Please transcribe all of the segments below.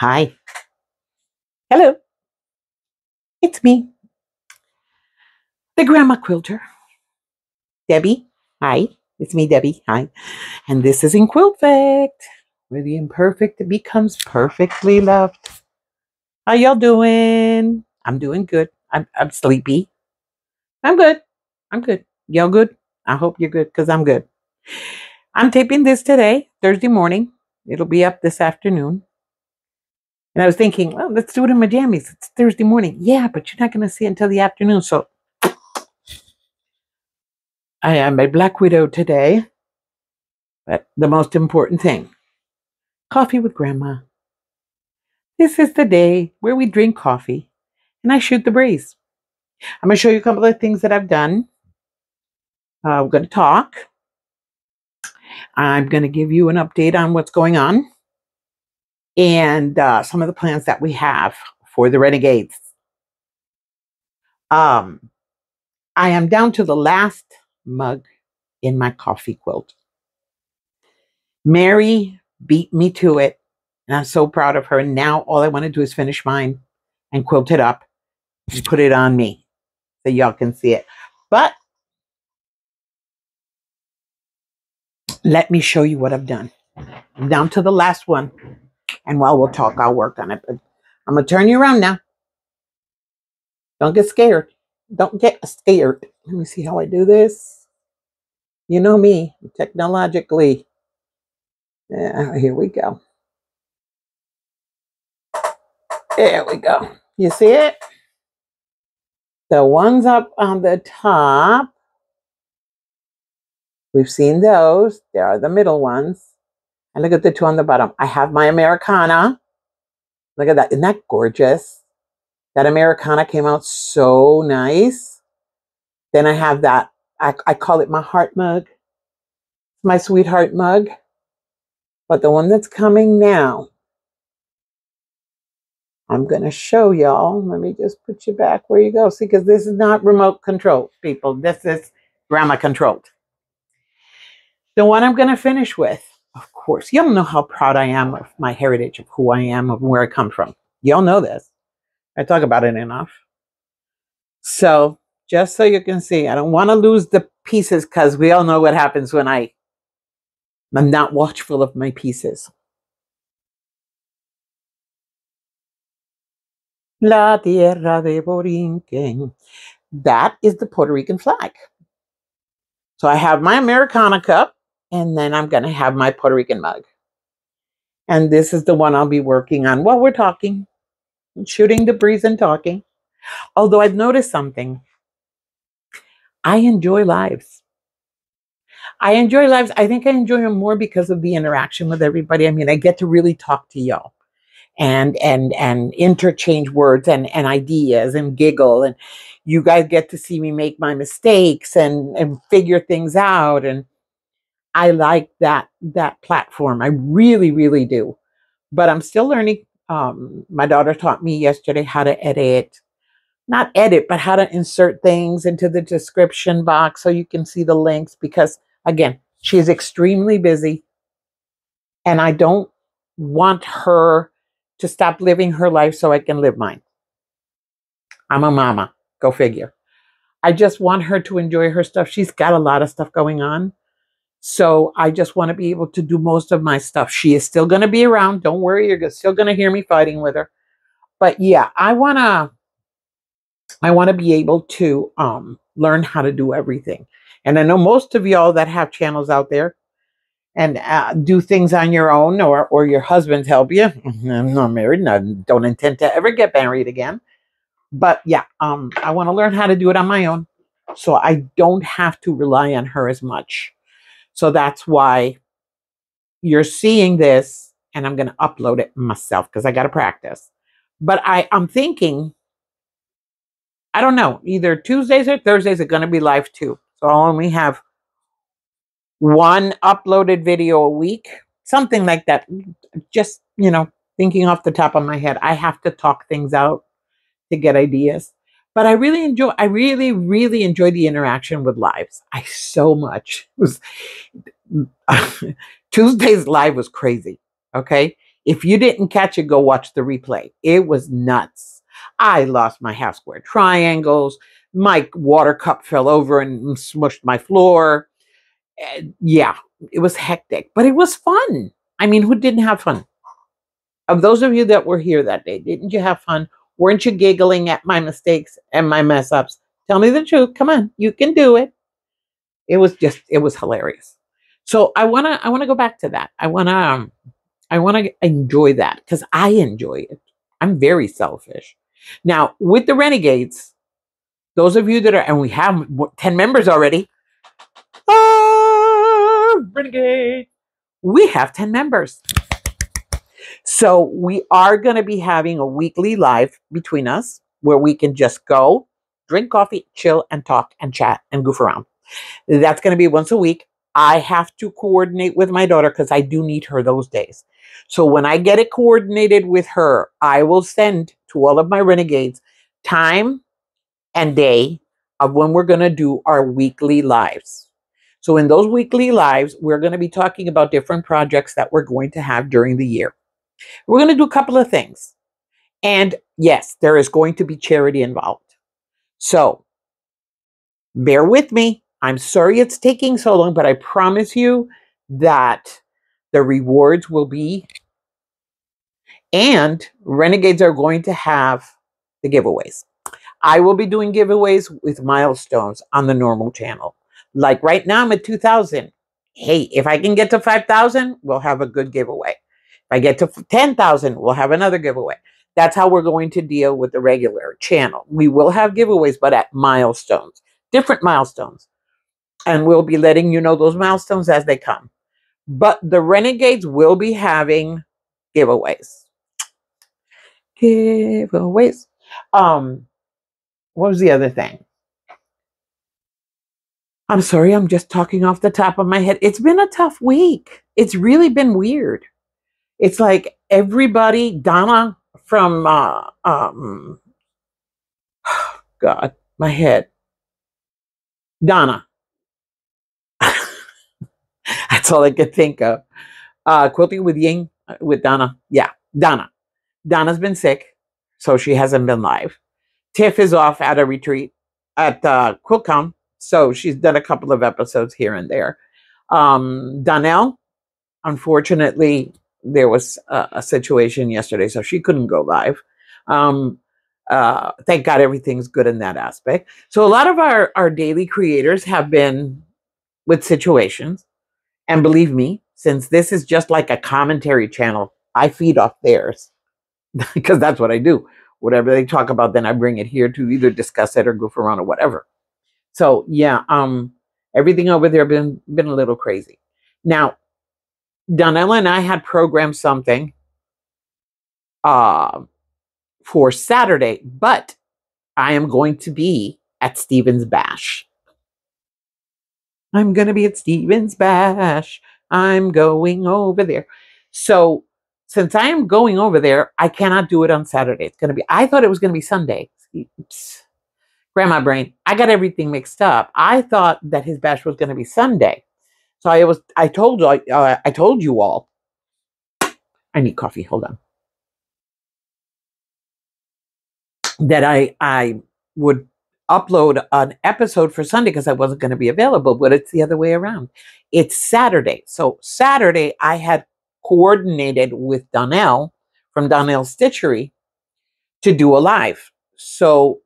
Hi. Hello. It's me, the Grandma Quilter. Debbie. Hi. It's me, Debbie. Hi. And this is in Quilt Fact, where the imperfect becomes perfectly loved. How y'all doing? I'm doing good. I'm sleepy. I'm good. I'm good. Y'all good? I hope you're good because I'm good. I'm taping this today, Thursday morning. It'll be up this afternoon. And I was thinking, well, let's do it in my jammies. It's Thursday morning. Yeah, but you're not going to see it until the afternoon. So I am a Black Widow today. But the most important thing, coffee with Grandma. This is the day where we drink coffee and I shoot the breeze. I'm going to show you a couple of things that I've done. We're going to talk. I'm going to give you an update on what's going on and some of the plans that we have for the Renegades. I am down to the last mug in my coffee quilt. Mary beat me to it, and I'm so proud of her. And now all I want to do is finish mine and quilt it up and put it on me so y'all can see it. But let me show you what I've done. I'm down to the last one. And while we'll talk, I'll work on it. But I'm going to turn you around now. Don't get scared. Don't get scared. Let me see how I do this. You know me, technologically. Yeah, here we go. There we go. You see it? The ones up on the top, we've seen those. There are the middle ones. And look at the two on the bottom. I have my Americana. Look at that. Isn't that gorgeous? That Americana came out so nice. Then I have that. I call it my heart mug. My sweetheart mug. But the one that's coming now, I'm going to show y'all. Let me just put you back where you go. See, because this is not remote controlled, people. This is Grandma controlled. The one I'm going to finish with, of course, y'all know how proud I am of my heritage, of who I am, of where I come from. Y'all know this. I talk about it enough. So just so you can see, I don't want to lose the pieces because we all know what happens when I'm not watchful of my pieces. La tierra de Borinquen. That is the Puerto Rican flag. So I have my Americana cup, and then I'm going to have my Puerto Rican mug. And this is the one I'll be working on while we're talking, shooting the breeze and talking. Although I've noticed something. I enjoy lives. I enjoy lives. I think I enjoy them more because of the interaction with everybody. I mean, I get to really talk to y'all and interchange words and ideas and giggle. And you guys get to see me make my mistakes and figure things out. And I like that platform. I really, really do. But I'm still learning. My daughter taught me yesterday how to edit. Not edit, but how to insert things into the description box so you can see the links because, again, she is extremely busy and I don't want her to stop living her life so I can live mine. I'm a mama. Go figure. I just want her to enjoy her stuff. She's got a lot of stuff going on. So I just want to be able to do most of my stuff. She is still going to be around. Don't worry. You're still going to hear me fighting with her. But yeah, I want to be able to learn how to do everything. And I know most of y'all that have channels out there and do things on your own or your husbands help you. I'm not married and I don't intend to ever get married again. But yeah, I want to learn how to do it on my own so I don't have to rely on her as much. So that's why you're seeing this and I'm going to upload it myself because I got to practice. But I'm thinking, I don't know, either Tuesdays or Thursdays are going to be live too. So I'll only have one uploaded video a week, something like that. Just, thinking off the top of my head, I have to talk things out to get ideas. But I really, really enjoy the interaction with lives. I so much. Tuesday's live was crazy. Okay. If you didn't catch it, go watch the replay. It was nuts. I lost my half square triangles. My water cup fell over and smushed my floor. Yeah, it was hectic, but it was fun. I mean, who didn't have fun? Of those of you that were here that day, didn't you have fun? Weren't you giggling at my mistakes and my mess ups? Tell me the truth. Come on, you can do it. It was hilarious. So I wanna go back to that. I wanna enjoy that because I enjoy it. I'm very selfish. Now with the Renegades, those of you that are, and we have 10 members already. Renegade. We have 10 members. So we are going to be having a weekly live between us where we can just go, drink coffee, chill, and talk and chat and goof around. That's going to be once a week. I have to coordinate with my daughter because I do need her those days. So when I get it coordinated with her, I will send to all of my renegades time and day of when we're going to do our weekly lives. So in those weekly lives, we're going to be talking about different projects that we're going to have during the year. We're going to do a couple of things. And yes, there is going to be charity involved. So bear with me. I'm sorry it's taking so long, but I promise you that the rewards will be, and Renegades are going to have the giveaways. I will be doing giveaways with milestones on the normal channel. Like right now, I'm at 2,000. Hey, if I can get to 5,000, we'll have a good giveaway. If I get to 10,000, we'll have another giveaway. That's how we're going to deal with the regular channel. We will have giveaways, but at milestones, different milestones. And we'll be letting you know those milestones as they come. But the Renegades will be having giveaways. Giveaways. What was the other thing? I'm sorry, I'm just talking off the top of my head. It's been a tough week. It's really been weird. It's like everybody, Donna from, God, my head. Donna. That's all I could think of. Quilting with Ying, with Donna. Yeah, Donna. Donna's been sick, so she hasn't been live. Tiff is off at a retreat at QuiltCon, so she's done a couple of episodes here and there. Donnell, unfortunately, there was a situation yesterday, so she couldn't go live. Thank God everything's good in that aspect. So a lot of our daily creators have been with situations. And believe me, since this is just like a commentary channel, I feed off theirs because that's what I do. Whatever they talk about, then I bring it here to either discuss it or goof around or whatever. So yeah, everything over there been a little crazy. Now, Donella and I had programmed something for Saturday, but I am going to be at Stephen's Bash. I'm going to be at Stephen's Bash. I'm going over there. So since I am going over there, I cannot do it on Saturday. It's going to be, I thought it was going to be Sunday. Oops. Grandma brain. I got everything mixed up. I thought that his bash was going to be Sunday. So I told you all, I need coffee. Hold on. That I would upload an episode for Sunday because I wasn't going to be available, but it's the other way around. It's Saturday. So Saturday I had coordinated with Donnell from Donnell Stitchery to do a live. So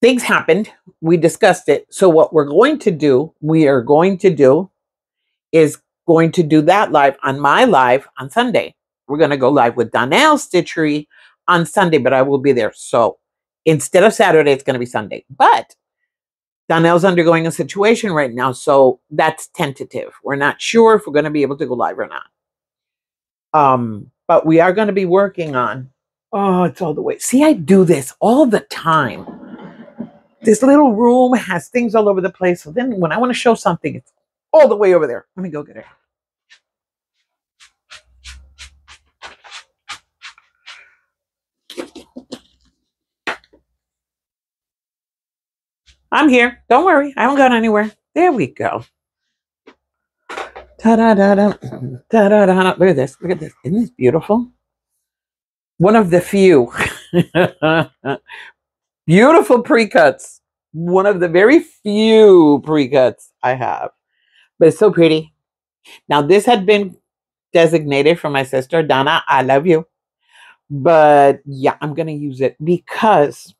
things happened. We discussed it. So what we are going to do is going to do that live on my live on Sunday. We're going to go live with Donnell Stitchery on Sunday, but I will be there. So instead of Saturday, it's going to be Sunday. But Donnell's undergoing a situation right now, so that's tentative. We're not sure if we're going to be able to go live or not. But we are going to be working on. Oh, it's all the way. See, I do this all the time. This little room has things all over the place. So then when I want to show something, it's all the way over there. Let me go get it. I'm here. Don't worry. I haven't gone anywhere. There we go. Ta-da-da-da, ta-da-da-da. Look at this. Look at this. Isn't this beautiful? One of the few beautiful pre-cuts. One of the very few pre-cuts I have. But it's so pretty. Now, this had been designated for my sister, Donna. I love you. But yeah, I'm going to use it because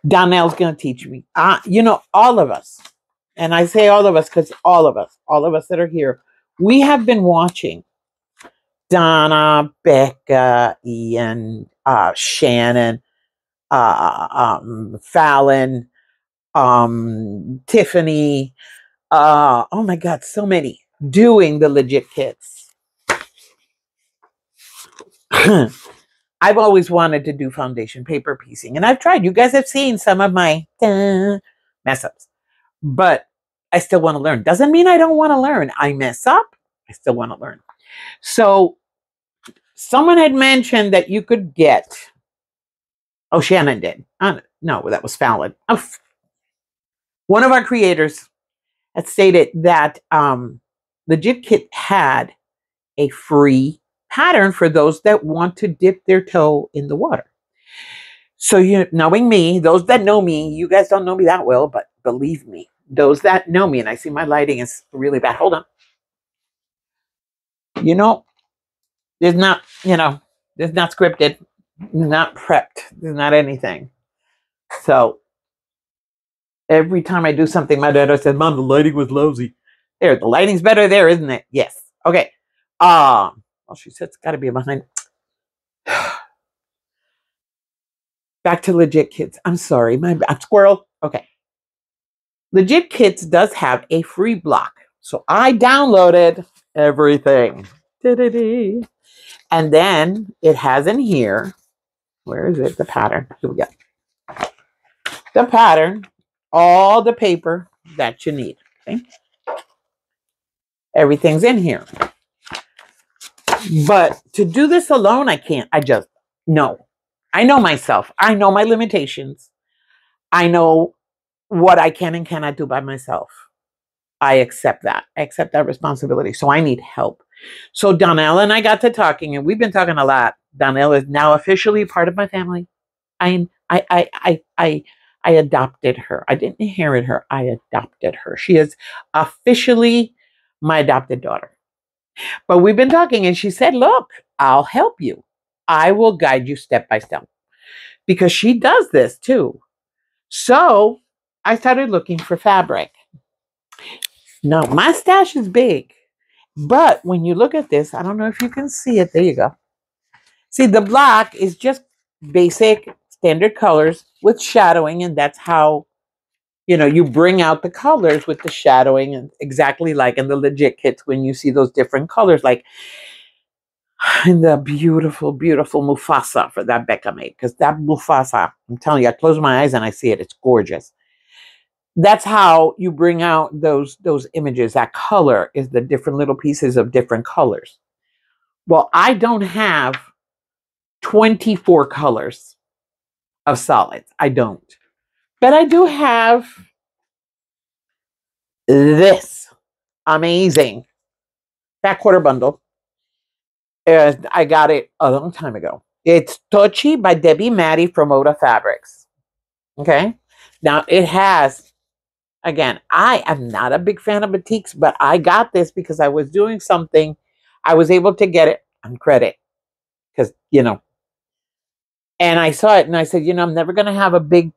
Donnell's going to teach me. All of us, and I say all of us because all of us that are here, we have been watching Donna, Becca, Ian, Shannon, Fallon, Tiffany. Oh my God, so many doing the legit kits. I've always wanted to do foundation paper piecing, and I've tried. You guys have seen some of my mess ups, but I still want to learn. Doesn't mean I don't want to learn. I mess up. I still want to learn. So someone had mentioned that you could get, Shannon did. No, that was Fallon. One of our creators had stated that Legit Kit had a free pattern for those that want to dip their toe in the water. So knowing me, those that know me, you guys don't know me that well, but believe me, those that know me, and I see my lighting is really bad. Hold on. There's not scripted, not prepped, there's not anything. So every time I do something, my daughter said, Mom, the lighting was lousy. There, the lighting's better there, isn't it? Yes. Okay. Well, she said it's got to be behind. Back to Legit Kids. I'm sorry, I'm squirrel. Okay. Legit Kids does have a free block. So I downloaded everything. Da-da-da. And then it has in here, where is it? The pattern. Here we go. The pattern, all the paper that you need. Okay. Everything's in here. But to do this alone, I can't. No. I know myself. I know my limitations. I know what I can and cannot do by myself. I accept that. I accept that responsibility. So I need help. So Donnell and I got to talking, and we've been talking a lot. Donnell is now officially part of my family. I adopted her. I didn't inherit her. I adopted her. She is officially my adopted daughter. But we've been talking, and she said, look, I'll help you. I will guide you step by step. Because she does this too. So I started looking for fabric. Now, my stash is big. But when you look at this, I don't know if you can see it. There you go. See, the block is just basic standard colors with shadowing. And that's how, you bring out the colors with the shadowing, and exactly like in the Legit Kits when you see those different colors, like in the beautiful, beautiful Mufasa for that Becca made. Because that Mufasa, I'm telling you, I close my eyes and I see it. It's gorgeous. That's how you bring out those images. That color is the different little pieces of different colors. Well, I don't have 24 colors of solids. I don't. But I do have this amazing fat quarter bundle. I got it a long time ago. It's Tochi by Debbie Maddie from Oda Fabrics. Okay. Now it has, again, I am not a big fan of batiks, but I got this because I was doing something. I was able to get it on credit because, and I saw it and I said, I'm never going to have a big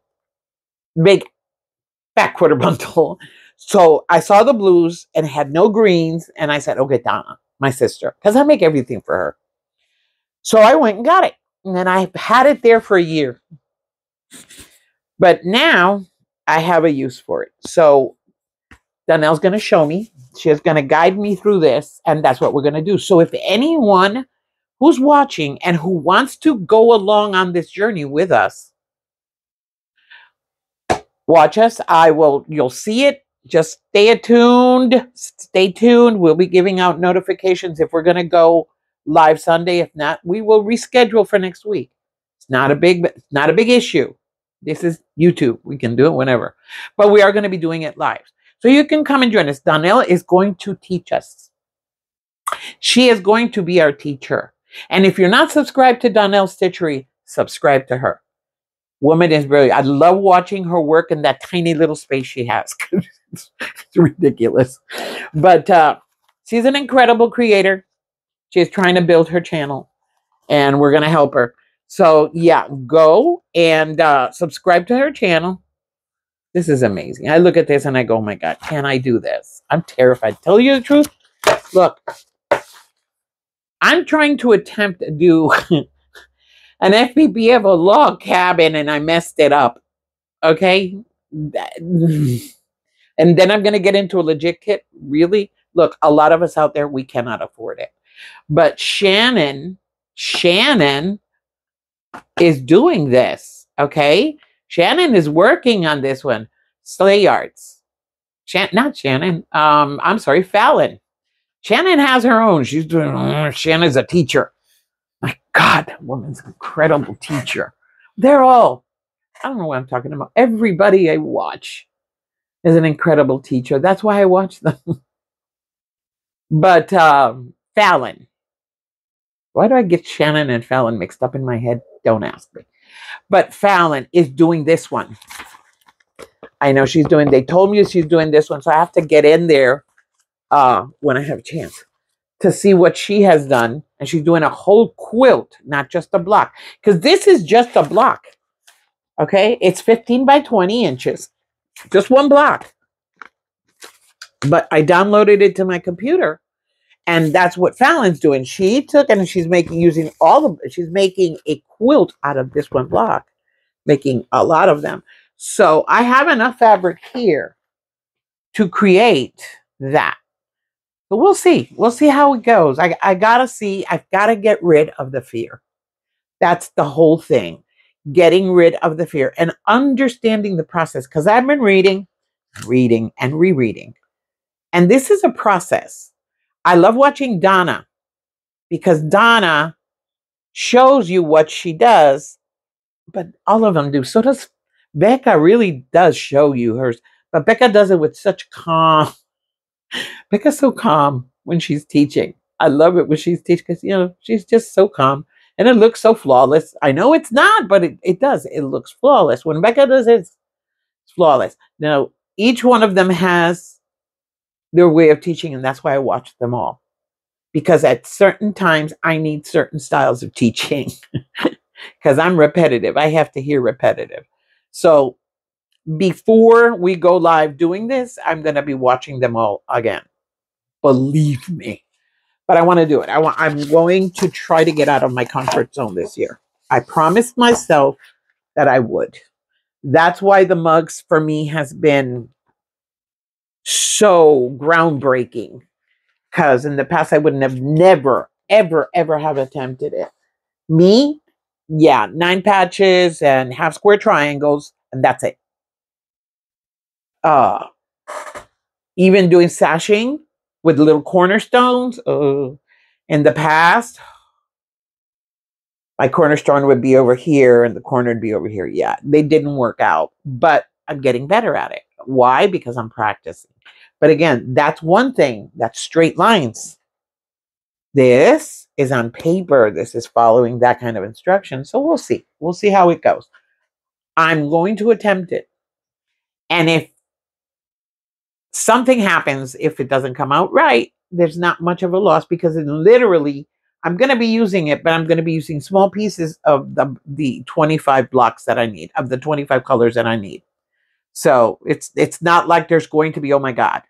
fat quarter bundle. So I saw the blues and it had no greens. And I said, okay, Donna, my sister, because I make everything for her. So I went and got it. And then I had it there for a year. But now I have a use for it. So Donnell's going to show me. She's going to guide me through this. And that's what we're going to do. So if anyone who's watching and who wants to go along on this journey with us, watch us. You'll see it. Just stay tuned. Stay tuned. We'll be giving out notifications if we're going to go live Sunday. If not, we will reschedule for next week. It's not a big issue. This is YouTube. We can do it whenever. But we are going to be doing it live. So you can come and join us. Donnell is going to teach us. She is going to be our teacher. And if you're not subscribed to Donnell Stitchery, subscribe to her. Woman is brilliant. I love watching her work in that tiny little space she has. It's ridiculous. But she's an incredible creator. She's trying to build her channel, and we're going to help her. So, yeah, go and subscribe to her channel. This is amazing. I look at this and I go, oh, my God, can I do this? I'm terrified. Tell you the truth. Look, I'm trying to attempt to do an FPP of a log cabin, and I messed it up. Okay? And then I'm going to get into a legit kit. Really? Look, a lot of us out there, we cannot afford it. But Shannon is doing this. Okay? Shannon is working on this one. Slay Arts. Not Shannon. I'm sorry, Fallon. Shannon has her own. She's doing, Shannon's a teacher. My God, that woman's an incredible teacher. They're all, I don't know what I'm talking about. Everybody I watch is an incredible teacher. That's why I watch them. But Fallon. Why do I get Shannon and Fallon mixed up in my head? Don't ask me. But Fallon is doing this one. I know she's doing, they told me she's doing this one, so I have to get in there when I have a chance to see what she has done. And she's doing a whole quilt, not just a block. Because this is just a block. Okay? It's 15 by 20 inches. Just one block. But I downloaded it to my computer. And that's what Fallon's doing. She took and she's making, she's making a quilt out of this one block. Making a lot of them. So I have enough fabric here to create that. But we'll see. We'll see how it goes. I've got to get rid of the fear. That's the whole thing. Getting rid of the fear and understanding the process. Because I've been reading and rereading. And this is a process. I love watching Donna because Donna shows you what she does, but all of them do. So does Becca. Really does show you hers. But Becca does it with such calm. Becca's so calm when she's teaching. I love it when she's teaching because, she's just so calm. And it looks so flawless. I know it's not, but it does. It looks flawless. When Becca does it, it's flawless. Now, each one of them has their way of teaching, and that's why I watch them all. Because at certain times, I need certain styles of teaching. Because I'm repetitive. I have to hear repetitive. So before we go live doing this, I'm going to be watching them all again. Believe me. But I want to do it. I'm going to try to get out of my comfort zone this year. I promised myself that I would. That's why the mugs for me has been so groundbreaking. Because in the past, I wouldn't have never, ever, ever have attempted it. Me, yeah, 9 patches and half square triangles, and that's it. Even doing sashing with little cornerstones. In the past, my cornerstone would be over here and the corner would be over here. Yeah, they didn't work out, but I'm getting better at it. Why? Because I'm practicing. But again, that's one thing. That's straight lines. This is on paper. This is following that kind of instruction. So we'll see. We'll see how it goes. I'm going to attempt it. And if something happens, if it doesn't come out right, there's not much of a loss because it literally, I'm going to be using it, but I'm going to be using small pieces of the 25 blocks that I need, of the 25 colors that I need. So it's not like there's going to be, oh my God.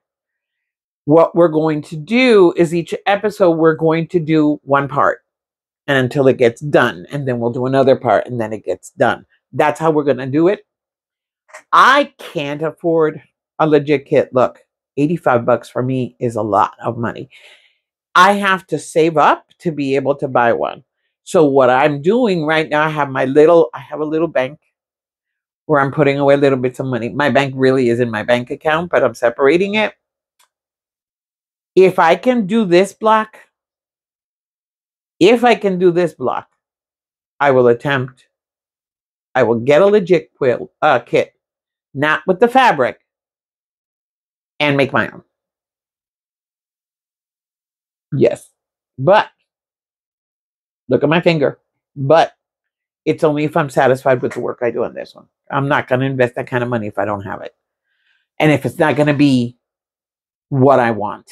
What we're going to do is each episode, we're going to do one part and until it gets done. And then we'll do another part and then it gets done. That's how we're going to do it. I can't afford a legit kit. Look, 85 bucks for me is a lot of money. I have to save up to be able to buy one. So what I'm doing right now, I have a little bank where I'm putting away little bits of money. My bank really is in my bank account, but I'm separating it. If I can do this block, I will attempt. I will get a legit kit, not with the fabric, and make my own. Yes. But look at my finger. But it's only if I'm satisfied with the work I do on this one. I'm not going to invest that kind of money if I don't have it. And if it's not going to be what I want.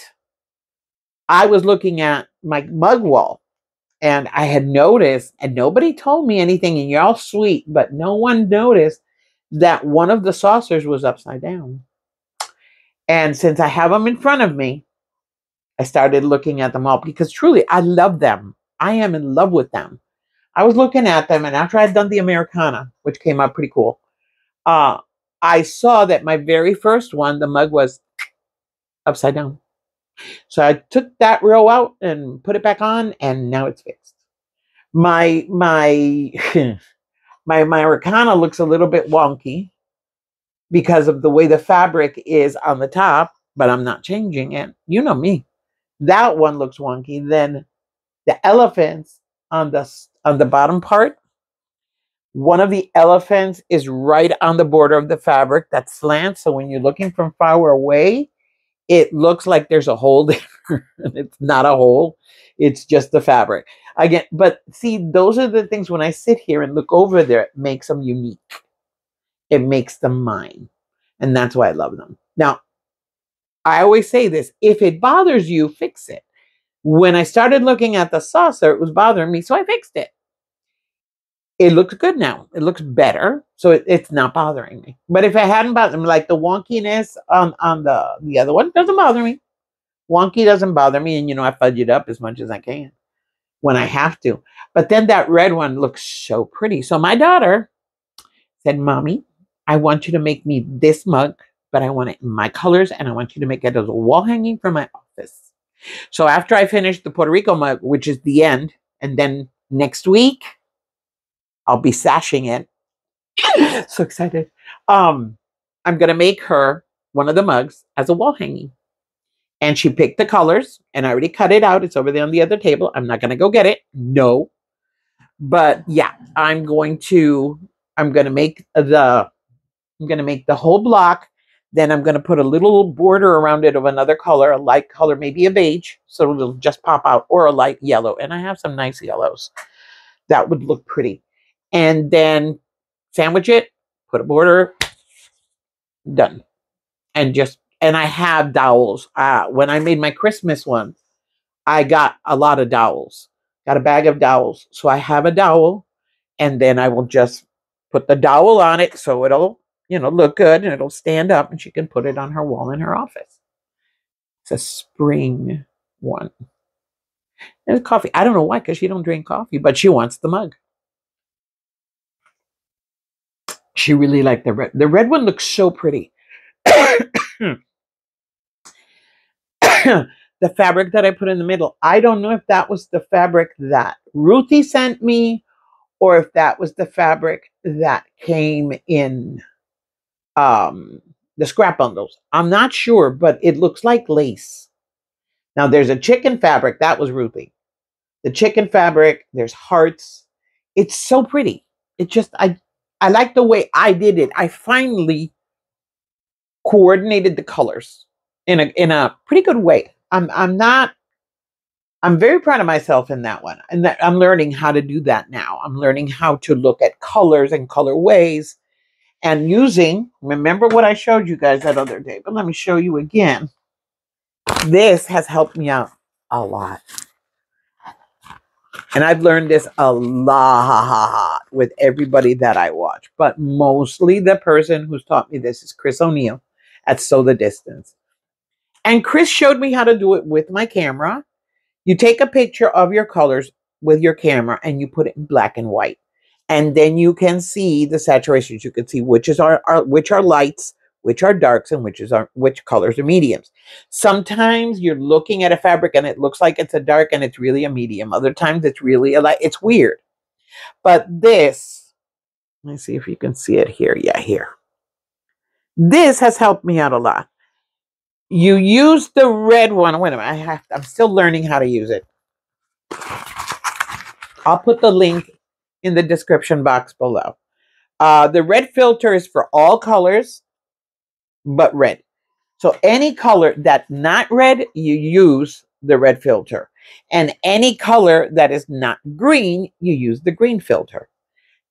I was looking at my mug wall and I had noticed, and nobody told me anything, and you're all sweet, but no one noticed that one of the saucers was upside down. And since I have them in front of me, I started looking at them all because truly I love them. I am in love with them. I was looking at them, and after I'd done the Americana, which came out pretty cool, I saw that my very first one, the mug was upside down. So I took that row out and put it back on, and now it's fixed. My my Americana looks a little bit wonky because of the way the fabric is on the top, but I'm not changing it. You know me. That one looks wonky. Then the elephants on the bottom part, one of the elephants is right on the border of the fabric that slants. So when you're looking from far away, it looks like there's a hole there. It's not a hole. It's just the fabric. Again, but see, those are the things when I sit here and look over there, it makes them unique. It makes them mine. And that's why I love them. Now, I always say this, if it bothers you, fix it. When I started looking at the saucer, it was bothering me, so I fixed it. It looks good now. It looks better, so it's not bothering me. But if it hadn't bothered me, like the wonkiness on the other one, doesn't bother me. Wonky doesn't bother me, and I fudge it up as much as I can when I have to. But then that red one looks so pretty. So my daughter said, Mommy, I want you to make me this mug, but I want it in my colors, and I want you to make it as a wall hanging for my office. So after I finish the Puerto Rico mug, which is the end, and then next week, I'll be sashing it. So excited. I'm going to make her one of the mugs as a wall hanging. And she picked the colors, and I already cut it out. It's over there on the other table. I'm not going to go get it. No. But yeah, I'm going to make the whole block. Then I'm going to put a little border around it of another color, a light color, maybe a beige, so it'll just pop out, or a light yellow. And I have some nice yellows. That would look pretty. And then sandwich it, put a border, done. And I have dowels. When I made my Christmas one, I got a lot of dowels. Got a bag of dowels. So I have a dowel, and then I will just put the dowel on it so it'll, look good, and it'll stand up, and she can put it on her wall in her office. It's a spring one. And coffee. I don't know why, because she don't drink coffee, but she wants the mug. She really liked the red. The red one looks so pretty. The fabric that I put in the middle, I don't know if that was the fabric that Ruthie sent me, or if that was the fabric that came in the scrap bundles. I'm not sure, but it looks like lace. Now there's a chicken fabric, that was Ruthie. The chicken fabric, there's hearts. It's so pretty. It just, I like the way I did it. I finally coordinated the colors in a pretty good way. I'm very proud of myself in that one. And that I'm learning how to do that now. I'm learning how to look at colors and colorways and remember what I showed you guys that other day, but let me show you again. This has helped me out a lot. And I've learned this a lot with everybody that I watch. But mostly the person who's taught me this is Chris O'Neill at Sew the Distance. And Chris showed me how to do it with my camera. You take a picture of your colors with your camera and you put it in black and white. And then you can see the saturations. You can see which are lights, which are darks, and which colors are mediums. Sometimes you're looking at a fabric and it looks like it's a dark and it's really a medium. Other times it's really a light. It's weird. But this, let me see if you can see it here. Yeah, here. This has helped me out a lot. You use the red one. Wait a minute. I'm still learning how to use it. I'll put the link in the description box below. The red filter is for all colors but red. So any color that's not red, you use the red filter. And any color that is not green, you use the green filter.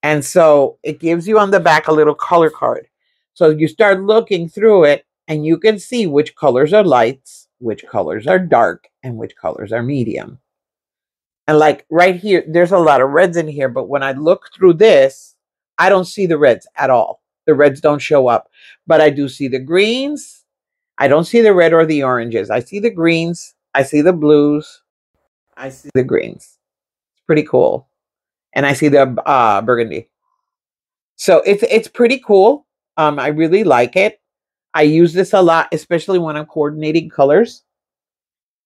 And so it gives you on the back a little color card. So you start looking through it and you can see which colors are lights, which colors are dark, and which colors are medium. And like right here, there's a lot of reds in here, but when I look through this, I don't see the reds at all. The reds don't show up, but I do see the greens. I don't see the red or the oranges. I see the greens. I see the blues. I see the greens. It's pretty cool. And I see the burgundy. So it's pretty cool. I really like it. I use this a lot, especially when I'm coordinating colors.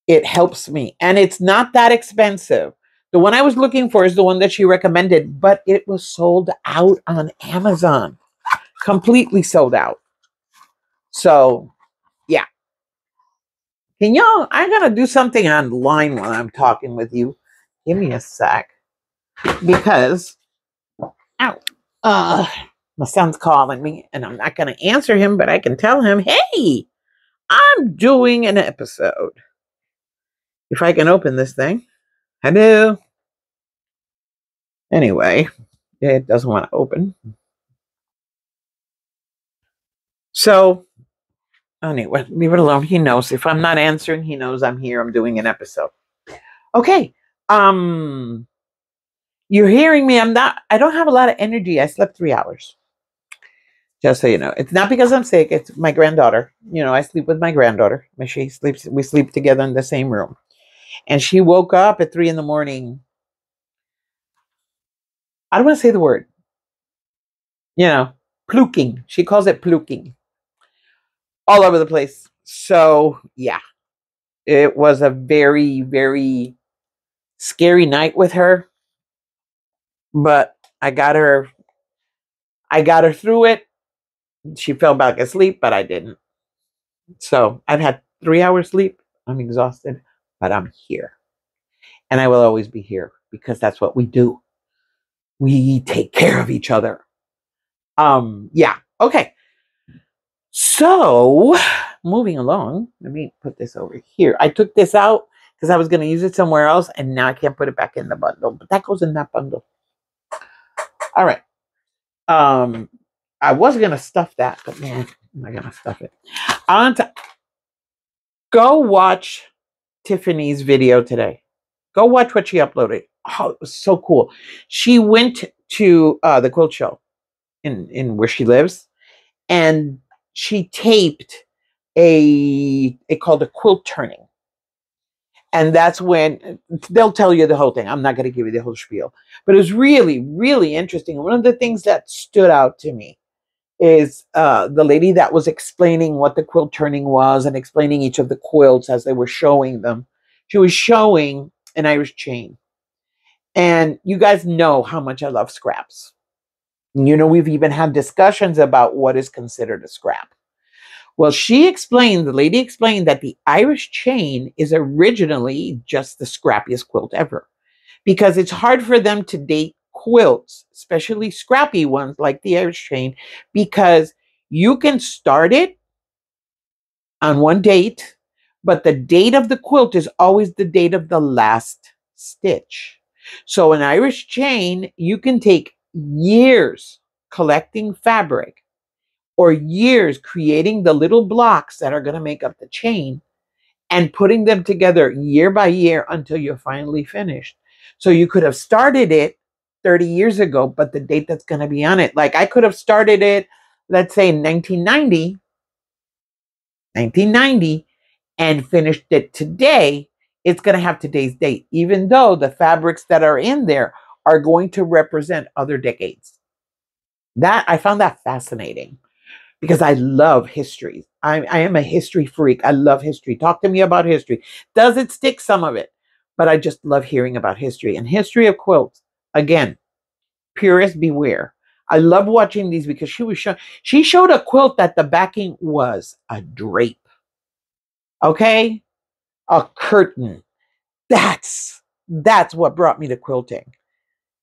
It helps me. And it's not that expensive. The one I was looking for is the one that she recommended, but it was sold out on Amazon. Completely sold out. So, yeah. Can y'all, I gotta do something online while I'm talking with you. Give me a sec. Because, ow, my son's calling me and I'm not gonna answer him, but I can tell him, hey, I'm doing an episode. If I can open this thing. Hello. Anyway, it doesn't want to open. So, anyway, leave it alone. He knows. If I'm not answering, he knows I'm here. I'm doing an episode. Okay. You're hearing me. I don't have a lot of energy. I slept 3 hours. Just so you know. It's not because I'm sick. It's my granddaughter. You know, I sleep with my granddaughter. She sleeps, we sleep together in the same room. And she woke up at 3 a.m. I don't want to say the word. You know, pluking. She calls it pluking. All over the place. So, yeah. It was a very, very scary night with her. But I got her through it. She fell back asleep, but I didn't. So I've had 3 hours sleep. I'm exhausted, but I'm here. And I will always be here because that's what we do. We take care of each other. Yeah. Okay. So moving along, let me put this over here. I took this out because I was going to use it somewhere else, and now I can't put it back in the bundle, but that goes in that bundle. All right. I was going to stuff that, but man, am I going to stuff it? I want to go watch Tiffany's video today. Go watch what she uploaded. Oh, it was so cool. She went to the quilt show in where she lives, and she taped it called a quilt turning. And that's when they'll tell you the whole thing. I'm not going to give you the whole spiel, but it was really, really interesting. One of the things that stood out to me is the lady that was explaining what the quilt turning was and explaining each of the quilts as they were showing them. She was showing an Irish chain. And you guys know how much I love scraps. You know, we've even had discussions about what is considered a scrap. Well, the lady explained that the Irish chain is originally just the scrappiest quilt ever because it's hard for them to date quilts, especially scrappy ones like the Irish chain, because you can start it on one date, but the date of the quilt is always the date of the last stitch. So an Irish chain, you can take years collecting fabric or years creating the little blocks that are going to make up the chain and putting them together year by year until you're finally finished. So you could have started it 30 years ago, but the date that's going to be on it, like I could have started it, let's say in 1990, and finished it today. It's going to have today's date, even though the fabrics that are in there are going to represent other decades. That I found that fascinating because I love history. I am a history freak. I love history. Talk to me about history. Does it stick? Some of it, but I just love hearing about history and history of quilts. Again, purists beware. I love watching these because she showed a quilt that the backing was a drape. Okay, a curtain. That's what brought me to quilting.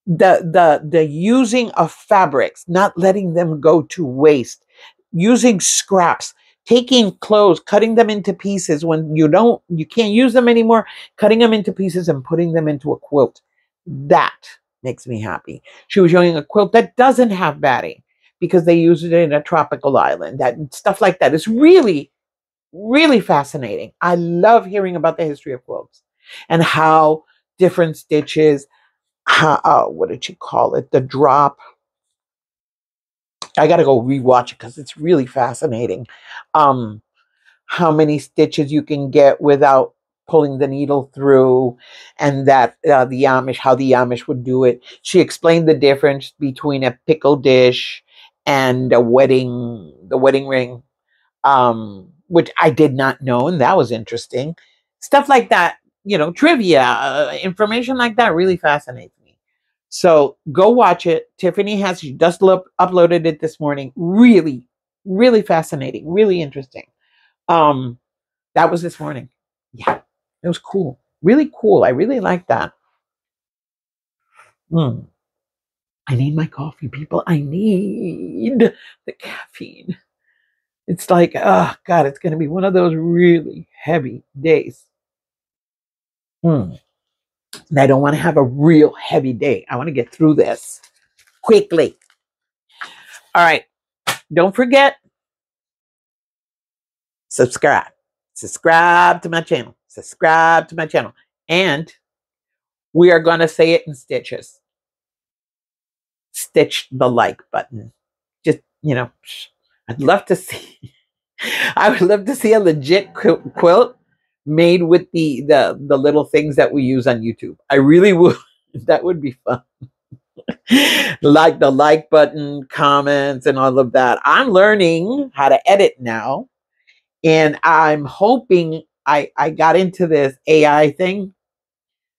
The using of fabrics, not letting them go to waste, using scraps taking clothes, cutting them into pieces when you can't use them anymore, cutting them into pieces and putting them into a quilt. That makes me happy. She was showing a quilt that doesn't have batting because they use it in a tropical island. That stuff like that is really, really fascinating. I love hearing about the history of quilts and how different stitches, what did she call it? The drop. I got to go rewatch it because it's really fascinating. How many stitches you can get without pulling the needle through, and that how the Amish would do it. She explained the difference between a pickle dish and the wedding ring, which I did not know, and that was interesting. Stuff like that, trivia, information like that really fascinates me. So go watch it. Tiffany has just uploaded it this morning. Really, really fascinating, really interesting. Um, that was this morning. Yeah, it was cool. Really cool. I really like that. Mm. I need my coffee, people. I need the caffeine. It's like, oh, God, it's going to be one of those really heavy days. Mm. And I don't want to have a real heavy day. I want to get through this quickly. All right. Don't forget, subscribe. Subscribe to my channel. Subscribe to my channel. And we are going to say it in stitches. Stitch the like button. Just, I'd love to see. I would love to see a legit quilt made with the little things that we use on YouTube. I really would. That would be fun. Like the like button, comments, and all of that. I'm learning how to edit now, and I'm hoping I got into this AI thing.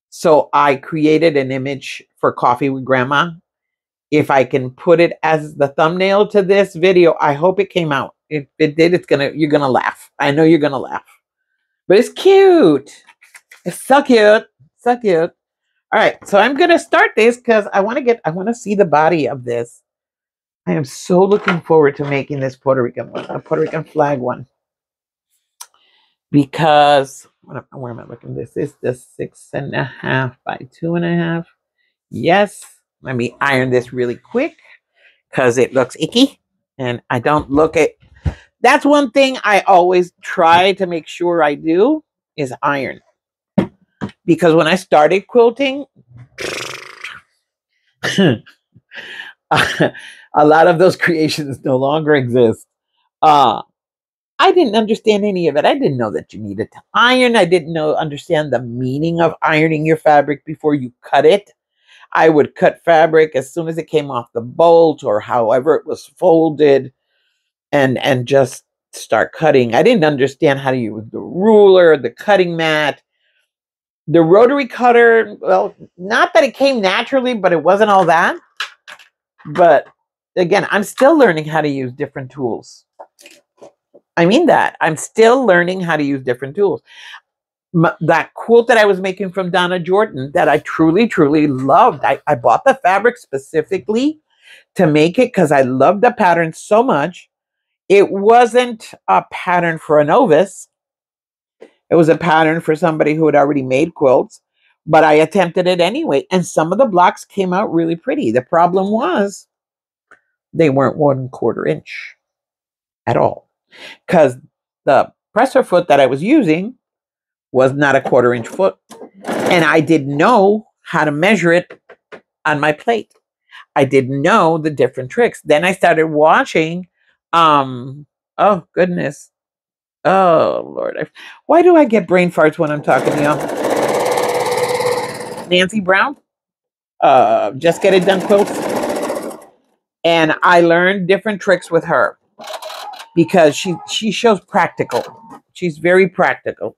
So I created an image for Coffee with Grandma. If I can put it as the thumbnail to this video, I hope it came out. If it did, you're gonna laugh. I know you're gonna laugh. But it's cute. It's so cute. So cute. All right, so I'm gonna start this because I want to see the body of this. I am so looking forward to making this Puerto Rican one, a Puerto Rican flag one. Because where am I looking? This is the 6.5 by 2.5. Yes. Let me iron this really quick because it looks icky and I don't look at. That's one thing I always try to make sure I do is iron. Because when I started quilting, a lot of those creations no longer exist. I didn't understand any of it. I didn't know that you needed to iron. I didn't understand the meaning of ironing your fabric before you cut it. I would cut fabric as soon as it came off the bolt or however it was folded and just start cutting. I didn't understand how to use the ruler, the cutting mat, the rotary cutter. Well, not that it came naturally, but it wasn't all that. But again, I'm still learning how to use different tools. I mean that. I'm still learning how to use different tools. That quilt that I was making from Donna Jordan that I truly, truly loved. I bought the fabric specifically to make it because I loved the pattern so much. It wasn't a pattern for a novice. It was a pattern for somebody who had already made quilts, but I attempted it anyway. And some of the blocks came out really pretty. The problem was they weren't 1/4 inch at all because the presser foot that I was using was not a 1/4 inch foot. And I didn't know how to measure it on my plate. I didn't know the different tricks. Then I started watching, oh goodness. Oh Lord. Why do I get brain farts when I'm talking to y'all? Nancy Brown, Just Get It Done quilts. And I learned different tricks with her because she shows practical. She's very practical.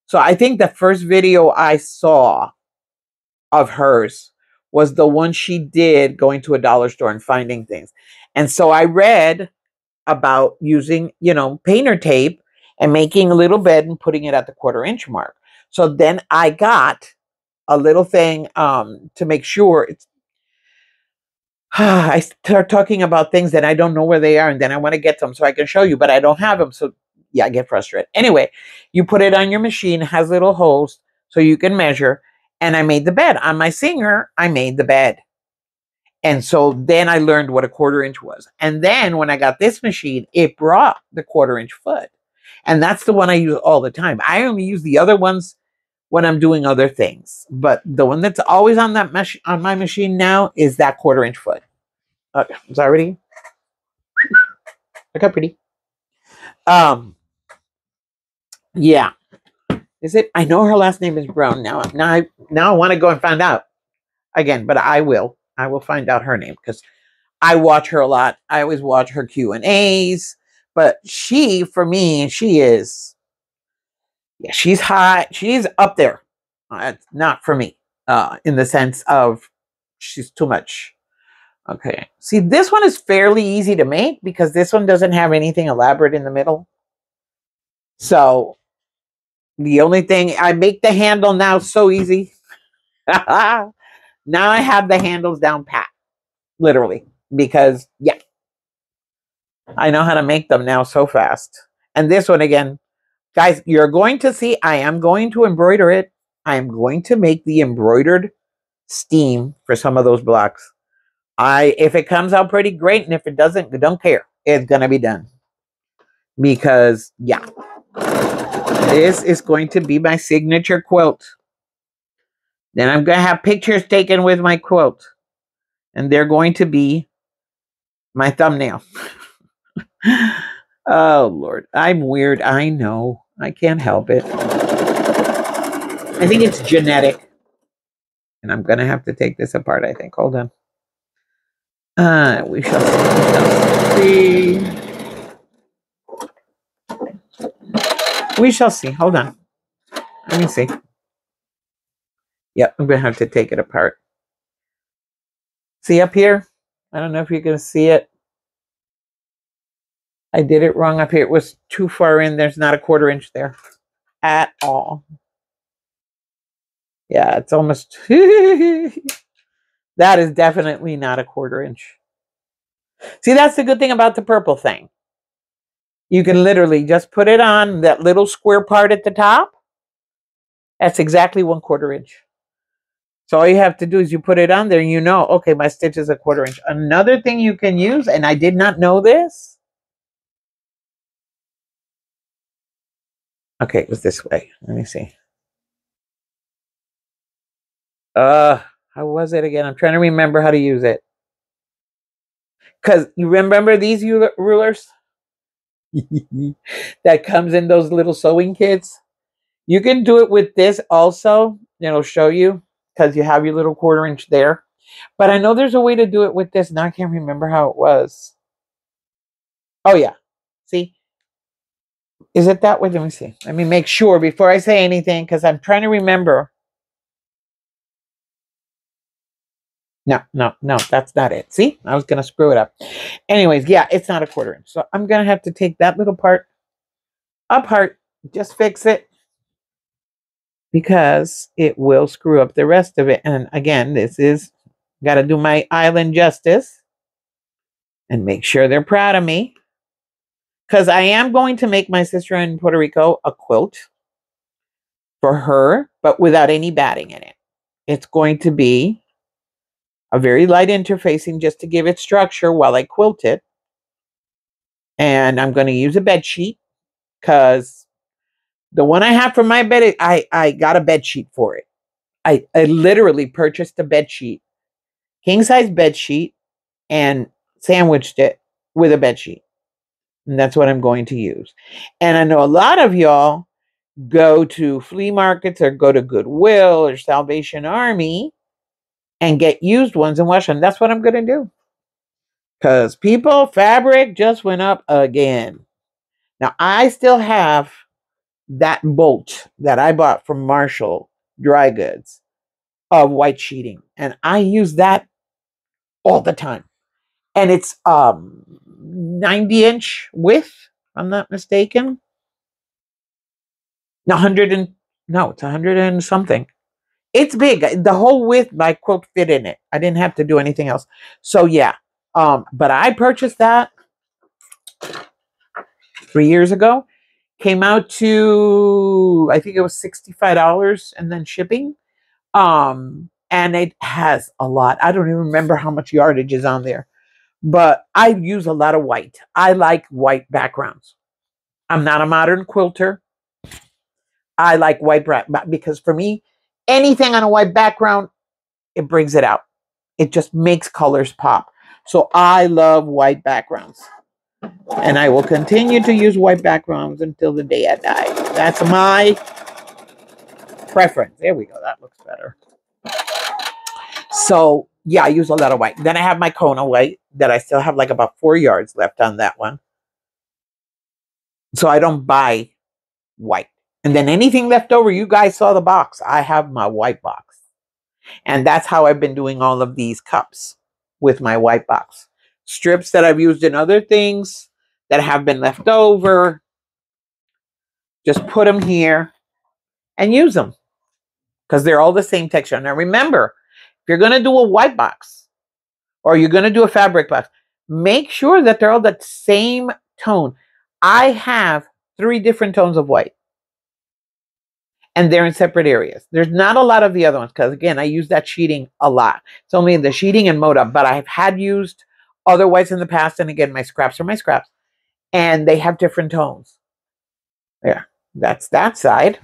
So I think the first video I saw of hers was the one she did going to a dollar store and finding things. And so I read about using, painter tape and making a little bed and putting it at the 1/4 inch mark. So then I got a little thing to make sure it's I start talking about things that I don't know where they are, and then I want to get them so I can show you, but I don't have them. So I get frustrated. Anyway, you put it on your machine, it has little holes so you can measure. And I made the bed. On my Singer, I made the bed. And so then I learned what a 1/4 inch was. And then when I got this machine, it brought the 1/4 inch foot. And that's the one I use all the time. I only use the other ones when I'm doing other things. But the one that's always on that on my machine now is that 1/4 inch foot. Okay, it's already. Look how pretty. Yeah. Is it? I know her last name is Brown now. Now I want to go and find out again, but I will. I will find out her name because I watch her a lot. I always watch her Q&As. But she, for me, she is. Yeah, she's high. She's up there. It's not for me. In the sense of she's too much. Okay. See, this one is fairly easy to make because this one doesn't have anything elaborate in the middle. So the only thing, I make the handle now so easy. Now I have the handles down pat, literally, because yeah, I know how to make them now so fast. And this one again, guys, you're going to see, I am going to embroider it. I am going to make the embroidered steam for some of those blocks. If it comes out pretty great, and if it doesn't, don't care. It's gonna be done. Because yeah, this is going to be my signature quilt. Then I'm gonna have pictures taken with my quilt. And they're going to be my thumbnail. Oh Lord, I'm weird. I know. I can't help it. I think it's genetic. And I'm gonna have to take this apart, I think. Hold on. We shall see. We shall see. Hold on. Let me see. Yep, I'm going to have to take it apart. See up here? I don't know if you can see it. I did it wrong up here. It was too far in. There's not a 1/4 inch there at all. Yeah, it's almost... That is definitely not a 1/4 inch. See, that's the good thing about the purple thing. You can literally just put it on that little square part at the top. That's exactly 1/4 inch. So all you have to do is you put it on there and you know, okay, my stitch is a 1/4 inch. Another thing you can use, and I did not know this. Okay, it was this way. Let me see. How was it again? I'm trying to remember how to use it. Because you remember these rulers? That comes in those little sewing kits? You can do it with this also. It'll show you because you have your little 1/4 inch there. But I know there's a way to do it with this. Now I can't remember how it was. Oh, yeah. See? Is it that way? Let me see. Let me make sure before I say anything because I'm trying to remember. No, that's not it. See? I was going to screw it up. Anyways, yeah, it's not a 1/4 inch. So I'm going to have to take that little part apart. Just fix it. Because it will screw up the rest of it. And again, this is, got to do my island justice. And make sure they're proud of me. Because I am going to make my sister in Puerto Rico a quilt for her, but without any batting in it. It's going to be a very light interfacing just to give it structure while I quilt it. And I'm going to use a bed sheet because the one I have for my bed, I got a bed sheet for it. I literally purchased a bed sheet, king size bed sheet, and sandwiched it with a bed sheet. And that's what I'm going to use. And I know a lot of y'all go to flea markets or go to Goodwill or Salvation Army and get used ones and wash them. That's what I'm going to do. Because people, fabric just went up again. Now, I still have that bolt that I bought from Marshall Dry Goods of white sheeting. And I use that all the time. And it's 90-inch width, if I'm not mistaken. No, it's 100 and something. It's big. The whole width, my quilt fit in it. I didn't have to do anything else. So yeah. But I purchased that 3 years ago. Came out to, I think it was $65 and then shipping. And it has a lot. I don't even remember how much yardage is on there, but I use a lot of white. I like white backgrounds. I'm not a modern quilter. I like white because for me, anything on a white background, it brings it out. It just makes colors pop. So I love white backgrounds. And I will continue to use white backgrounds until the day I die. That's my preference. There we go. That looks better. So yeah, I use a lot of white. Then I have my Kona white that I still have like about 4 yards left on that one. So I don't buy white. And then anything left over, you guys saw the box. I have my white box. And that's how I've been doing all of these cups with my white box. Strips that I've used in other things that have been left over. Just put them here and use them because they're all the same texture. Now remember, if you're going to do a white box or you're going to do a fabric box, make sure that they're all the same tone. I have 3 different tones of white and they're in separate areas. There's not a lot of the other ones because again, I use that sheeting a lot. It's only the sheeting and Moda, but I've had used other whites in the past. And again, my scraps are my scraps and they have different tones. Yeah, that's that side.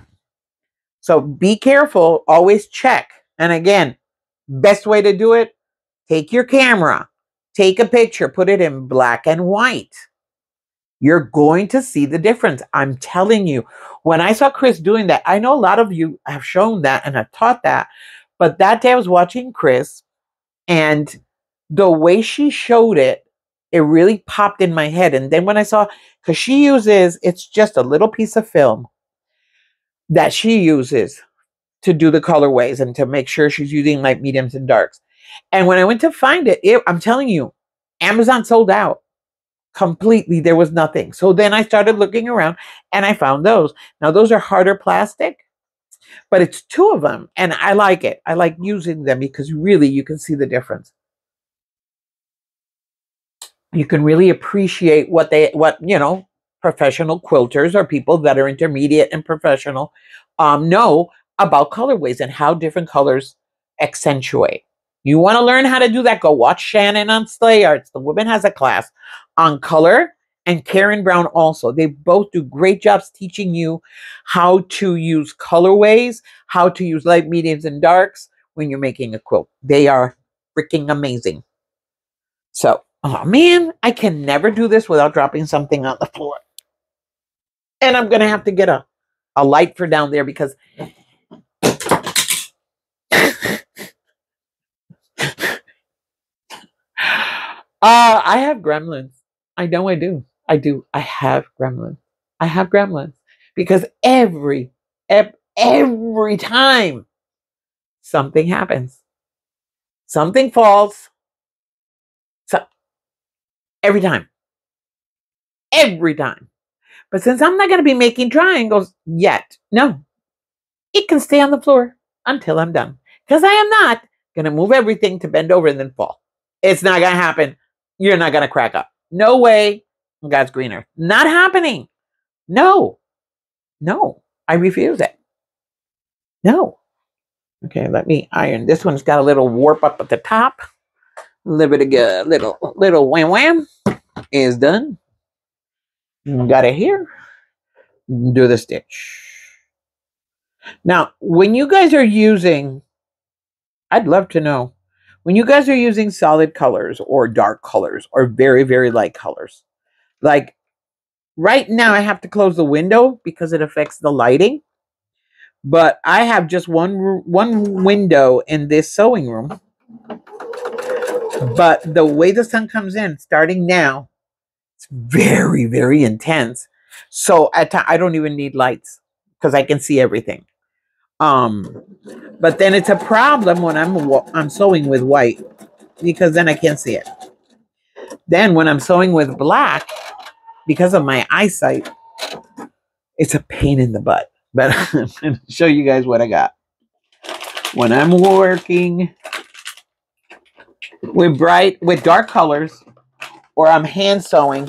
So be careful, always check. And again, best way to do it, take your camera, take a picture, put it in black and white. You're going to see the difference. I'm telling you, when I saw Chris doing that, I know a lot of you have shown that and have taught that, but that day I was watching Chris and the way she showed it, it really popped in my head. And then when I saw, because she uses, it's just a little piece of film that she uses to do the colorways and to make sure she's using light, mediums, and darks. And when I went to find it, I'm telling you, Amazon sold out completely. There was nothing. So then I started looking around and I found those. Now those are harder plastic, but it's 2 of them. And I like it. I like using them because really you can see the difference. You can really appreciate what professional quilters or people that are intermediate and professional know about colorways and how different colors accentuate. You want to learn how to do that? Go watch Shannon on Slay Arts. The woman has a class on color, and Karen Brown also. They both do great jobs teaching you how to use colorways, how to use light, mediums, and darks when you're making a quilt. They are freaking amazing. So, oh man, I can never do this without dropping something on the floor. And I'm going to have to get a light for down there because I have gremlins. I know I do. I do. I have gremlins. I have gremlins because every time something happens, something falls. So every time. But since I'm not going to be making triangles yet, no, it can stay on the floor until I'm done. Because I am not going to move everything to bend over and then fall. It's not going to happen. You're not going to crack up. No way. God's green earth. Not happening. No. I refuse it. No. Okay, let me iron. This one's got a little warp up at the top. A little bit of little wham is done. Got it here. Do the stitch. Now, when you guys are using, I'd love to know, when you guys are using solid colors or dark colors or very, very light colors, like right now I have to close the window because it affects the lighting, but I have just one window in this sewing room. But the way the sun comes in, starting now, it's very, very intense. So I don't even need lights because I can see everything. But then it's a problem when I'm sewing with white because then I can't see it. Then when I'm sewing with black, because of my eyesight, it's a pain in the butt. But I'm going to show you guys what I got. When I'm working with dark colors, or I'm hand sewing,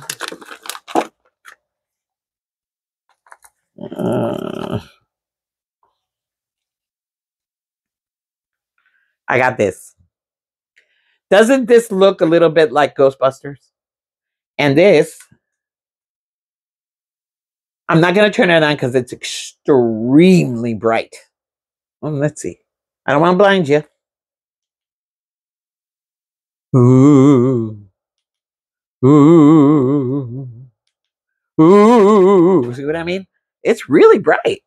I got this. Doesn't this look a little bit like Ghostbusters? And this, I'm not going to turn it on because it's extremely bright. Well, let's see. I don't want to blind you. Ooh. Ooh. Ooh. See what I mean? It's really bright.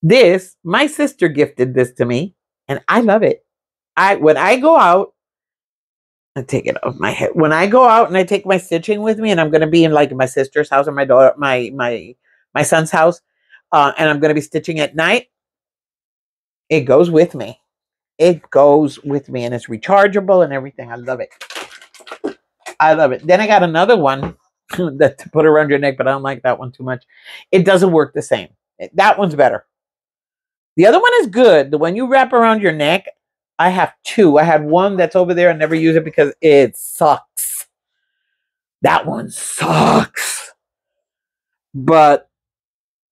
This, my sister gifted this to me, and I love it. When I go out, I take it off my head. When I go out and I take my stitching with me, and I'm going to be in like my sister's house or my daughter, my son's house, and I'm going to be stitching at night, it goes with me. It goes with me, and it's rechargeable and everything. I love it. I love it. Then I got another one that to put around your neck, but I don't like that one too much. It doesn't work the same. That one's better. The other one is good. The one you wrap around your neck, I have two. I had one that's over there. I never use it because it sucks. That one sucks. But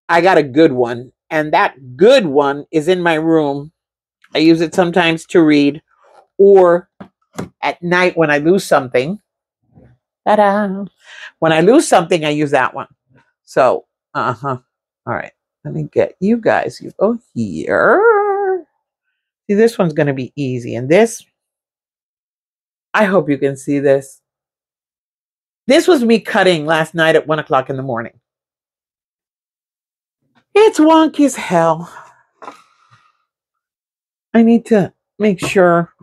I got a good one. And that good one is in my room. I use it sometimes to read. Or at night when I lose something. Ta-da! When I lose something, I use that one. So, All right. Let me get you guys. You go here. See, this one's going to be easy. And this, I hope you can see this. This was me cutting last night at 1 o'clock in the morning. It's wonky as hell. I need to make sure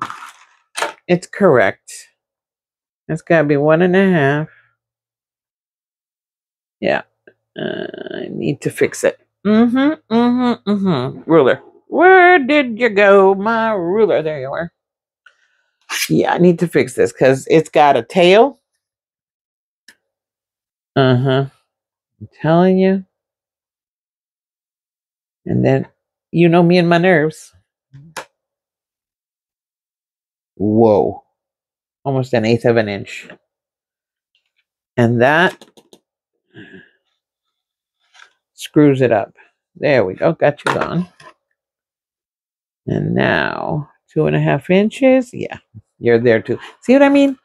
it's correct. It's got to be 1.5. Yeah. I need to fix it. Ruler. Where did you go, my ruler? There you are. Yeah, I need to fix this because it's got a tail. I'm telling you. And then, you know me and my nerves. Whoa. Almost 1/8 of an inch. And that screws it up. There we go. Got you on. And now 2.5 inches. Yeah, you're there too. See what I mean?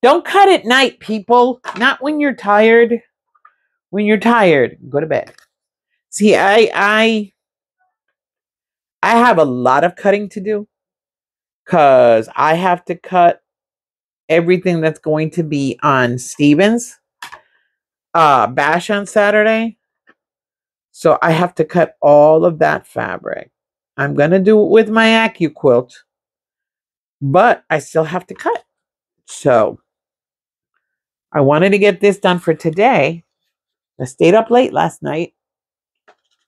Don't cut at night, people. Not when you're tired. When you're tired, go to bed. See, I have a lot of cutting to do because I have to cut everything that's going to be on Steven's bash on Saturday. So I have to cut all of that fabric. I'm going to do it with my AccuQuilt, but I still have to cut. So I wanted to get this done for today. I stayed up late last night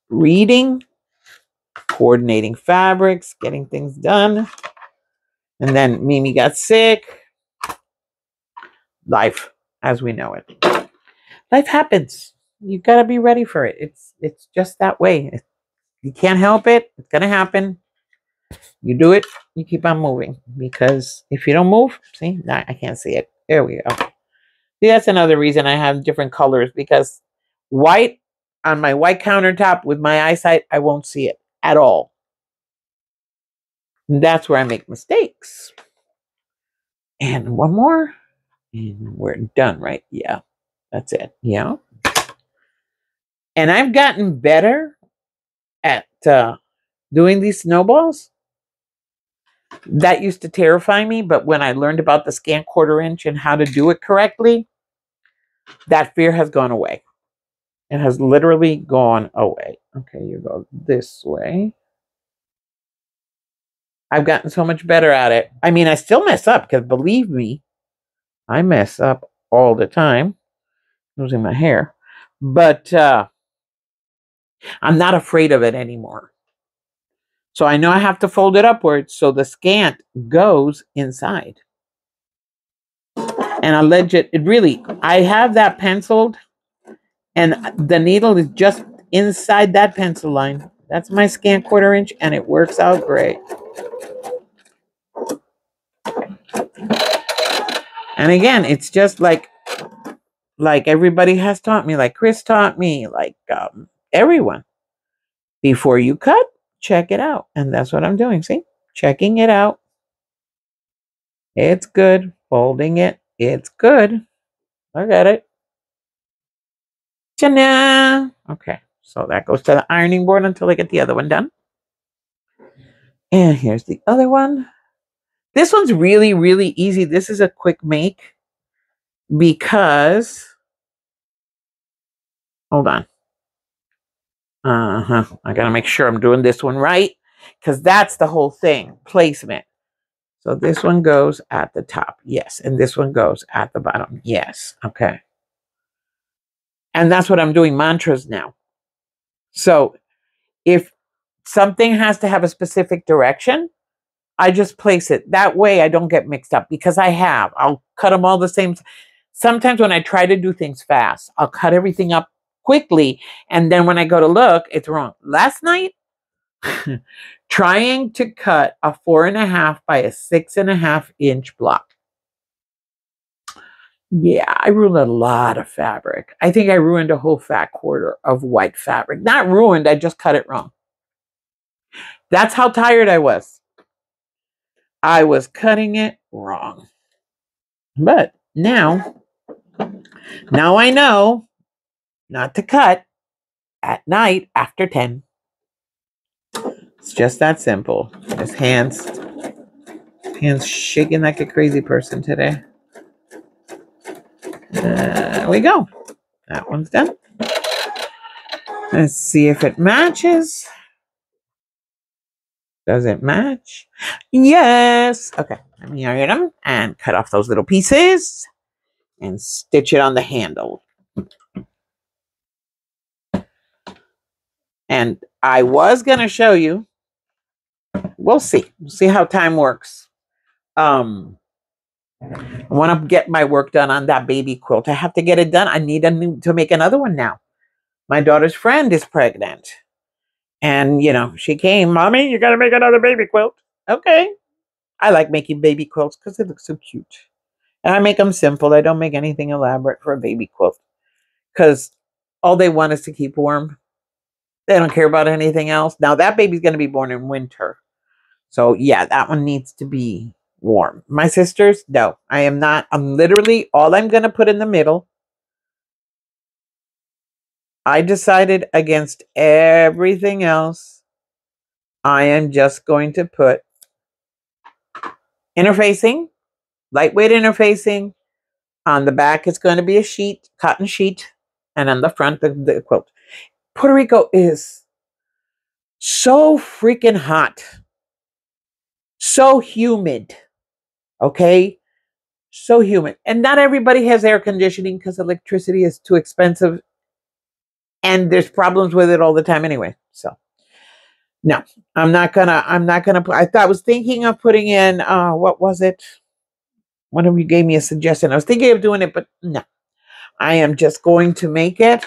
reading, coordinating fabrics, getting things done. And then Mimi got sick. Life as we know it. Life happens. You got to be ready for it. It's just that way. You can't help it. It's going to happen. You do it. You keep on moving. Because if you don't move, see, I can't see it. There we go. See, that's another reason I have different colors. Because white, on my white countertop with my eyesight, I won't see it at all. And that's where I make mistakes. And one more. And we're done, right? Yeah. That's it. Yeah. And I've gotten better at doing these snowballs. That used to terrify me, but when I learned about the scant 1/4 inch and how to do it correctly, that fear has gone away. It has literally gone away. Okay, you go this way. I've gotten so much better at it. I mean, I still mess up because believe me, I mess up all the time. Losing my hair. But I'm not afraid of it anymore. So I know I have to fold it upwards so the scant goes inside. And I legit, I have that penciled and the needle is just inside that pencil line. That's my scant 1/4 inch and it works out great. And again, it's just like like everybody has taught me, like Chris taught me, like everyone. Before you cut, check it out. And that's what I'm doing. See? Checking it out. It's good. Folding it. It's good. Look at it. Ta-da! Okay. So that goes to the ironing board until I get the other one done. And here's the other one. This one's really, really easy. This is a quick make because, hold on. I got to make sure I'm doing this one right because that's the whole thing, placement. So this one goes at the top. Yes. And this one goes at the bottom. Yes. Okay. And that's what I'm doing mantras now. So if something has to have a specific direction, I just place it. That way I don't get mixed up because I'll cut them all the same. Sometimes when I try to do things fast, I'll cut everything up quickly. And then when I go to look, it's wrong. Last night, trying to cut a 4.5 by a 6.5 inch block. Yeah, I ruined a lot of fabric. I think I ruined a whole fat quarter of white fabric. Not ruined, I just cut it wrong. That's how tired I was. I was cutting it wrong. But now I know not to cut at night after 10. It's just that simple. His hands shaking like a crazy person today. There we go. That one's done. Let's see if it matches. Does it match? Yes. Okay. Let me iron them and cut off those little pieces and stitch it on the handle. And I was going to show you. We'll see. We'll see how time works. I want to get my work done on that baby quilt. I have to get it done. I need to make another one now. My daughter's friend is pregnant. And, she came, Mommy, you got to make another baby quilt. Okay. I like making baby quilts because they look so cute. And I make them simple. I don't make anything elaborate for a baby quilt because all they want is to keep warm. They don't care about anything else. Now, that baby's going to be born in winter. So, yeah, that one needs to be warm. My sisters, no, I am not. I'm literally, all I'm going to put in the middle. I decided against everything else. I am just going to put interfacing, lightweight interfacing. On the back, it's going to be a sheet, cotton sheet. And on the front, the quilt. Puerto Rico is so freaking hot. So humid. Okay? So humid. And not everybody has air conditioning because electricity is too expensive. And there's problems with it all the time anyway. So, no. I'm not gonna I was thinking of putting in, what was it? One of you gave me a suggestion. I was thinking of doing it, but no. I am just going to make it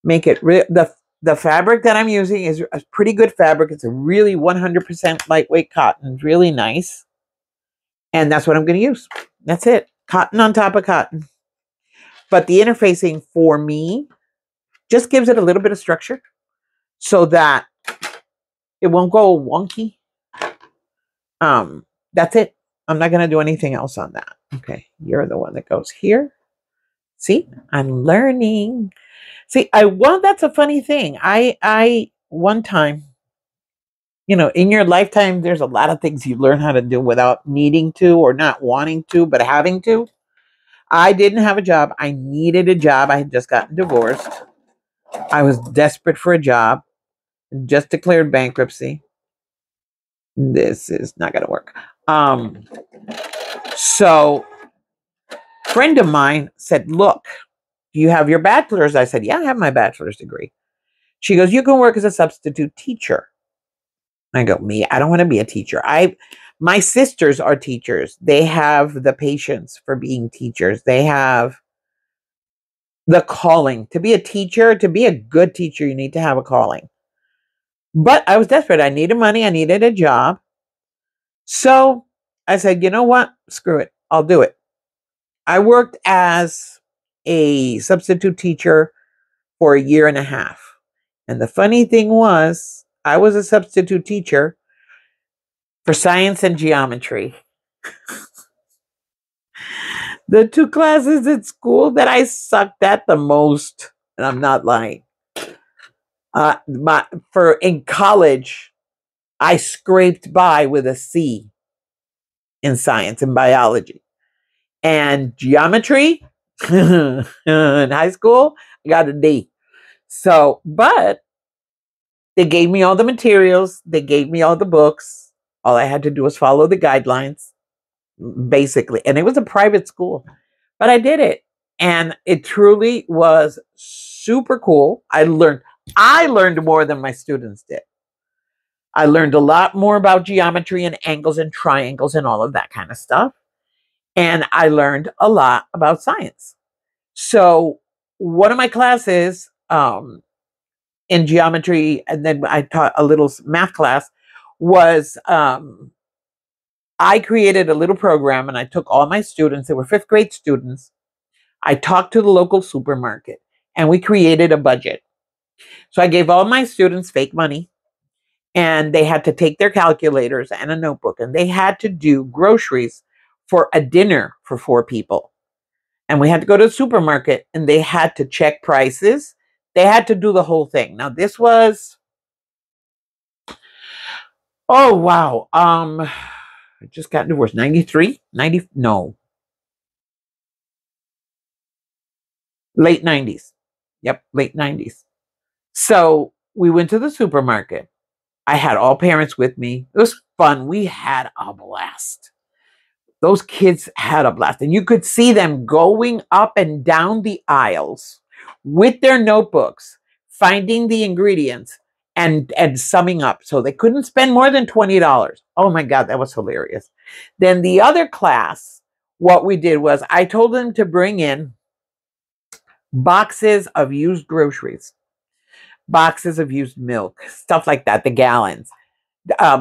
the fabric that I'm using is a pretty good fabric. It's a really 100% lightweight cotton. It's really nice. And that's what I'm going to use. That's it. Cotton on top of cotton. But the interfacing for me just gives it a little bit of structure so that it won't go wonky. That's it. I'm not going to do anything else on that. Okay. You're the one that goes here. See, I'm learning. See, that's a funny thing. I one time, in your lifetime, there's a lot of things you learn how to do without needing to or not wanting to, but having to. I didn't have a job. I needed a job. I had just gotten divorced. I was desperate for a job. Just declared bankruptcy. This is not going to work. So a friend of mine said, look, do you have your bachelor's? I said, yeah, I have my bachelor's degree. She goes, you can work as a substitute teacher. I go, me, I don't want to be a teacher. My sisters are teachers. They have the patience for being teachers. They have the calling. To be a teacher, to be a good teacher, you need to have a calling. But I was desperate. I needed money. I needed a job. So I said, you know what? Screw it. I'll do it. I worked as a substitute teacher for a year and a half. And the funny thing was, I was a substitute teacher for science and geometry. The two classes at school that I sucked at the most, and I'm not lying. In college, I scraped by with a C in science and biology. And geometry in high school, I got a D. So, but they gave me all the materials, they gave me all the books. All I had to do was follow the guidelines, basically. And it was a private school, but I did it. And it truly was super cool. I learned more than my students did. I learned a lot more about geometry and angles and triangles and all of that kind of stuff. And I learned a lot about science. So one of my classes in geometry, and then I taught a little math class, was I created a little program and I took all my students, they were fifth grade students. I talked to the local supermarket and we created a budget. So I gave all my students fake money and they had to take their calculators and a notebook and they had to do groceries for a dinner for 4 people. And we had to go to the supermarket and they had to check prices. They had to do the whole thing. Now this was, oh wow. I just got divorced. 93? 90? No. Late 90s. Yep, late 90s. So we went to the supermarket. I had all parents with me. It was fun. We had a blast. Those kids had a blast. And you could see them going up and down the aisles with their notebooks, finding the ingredients and summing up. So they couldn't spend more than $20. Oh my God, that was hilarious. Then the other class, what we did was I told them to bring in boxes of used groceries, boxes of used milk, stuff like that, the gallons,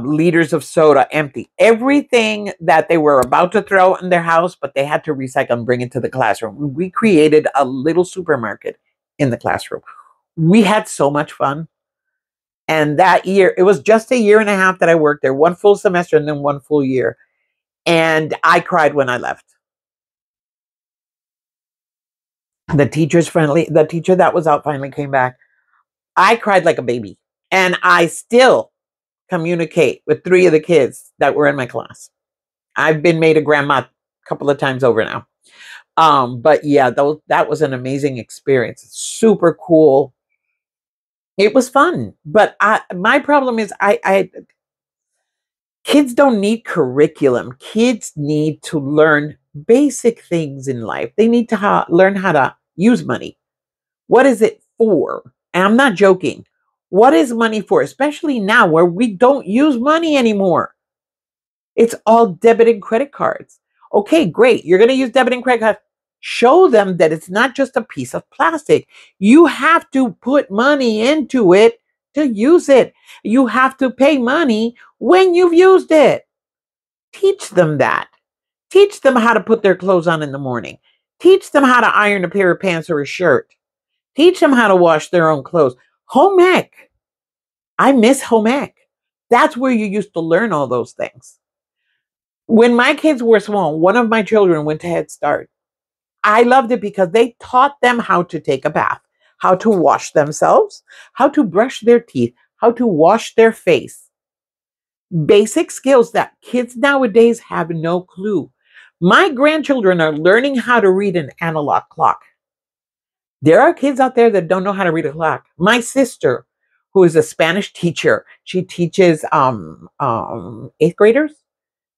liters of soda, empty, everything that they were about to throw in their house, but they had to recycle and bring it to the classroom. We created a little supermarket in the classroom. We had so much fun. And that year, it was just a year and a half that I worked there, 1 full semester and then 1 full year. And I cried when I left. The teacher that was out finally came back. I cried like a baby. And I still communicate with 3 of the kids that were in my class. I've been made a grandma a couple of times over now. But yeah, that was an amazing experience. Super cool. It was fun. But my problem is kids don't need curriculum. Kids need to learn basic things in life. They need to learn how to use money. What is it for? And I'm not joking. What is money for? Especially now where we don't use money anymore. It's all debit and credit cards. Okay, great. You're going to use debit and credit cards. Show them that it's not just a piece of plastic. You have to put money into it to use it. You have to pay money when you've used it. Teach them that. Teach them how to put their clothes on in the morning. Teach them how to iron a pair of pants or a shirt. Teach them how to wash their own clothes. Home ec. I miss home ec. That's where you used to learn all those things. When my kids were small, one of my children went to Head Start. I loved it because they taught them how to take a bath, how to wash themselves, how to brush their teeth, how to wash their face. Basic skills that kids nowadays have no clue. My grandchildren are learning how to read an analog clock. There are kids out there that don't know how to read a clock. My sister, who is a Spanish teacher, she teaches 8th graders.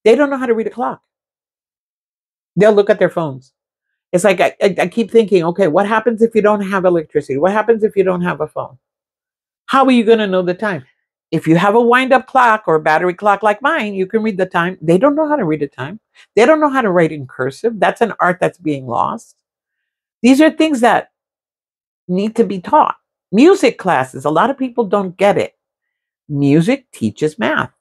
They don't know how to read a clock. They'll look at their phones. It's like I keep thinking, okay, what happens if you don't have electricity? What happens if you don't have a phone? How are you going to know the time? If you have a wind-up clock or a battery clock like mine, you can read the time. They don't know how to read the time. They don't know how to write in cursive. That's an art that's being lost. These are things that need to be taught. Music classes, a lot of people don't get it. Music teaches math.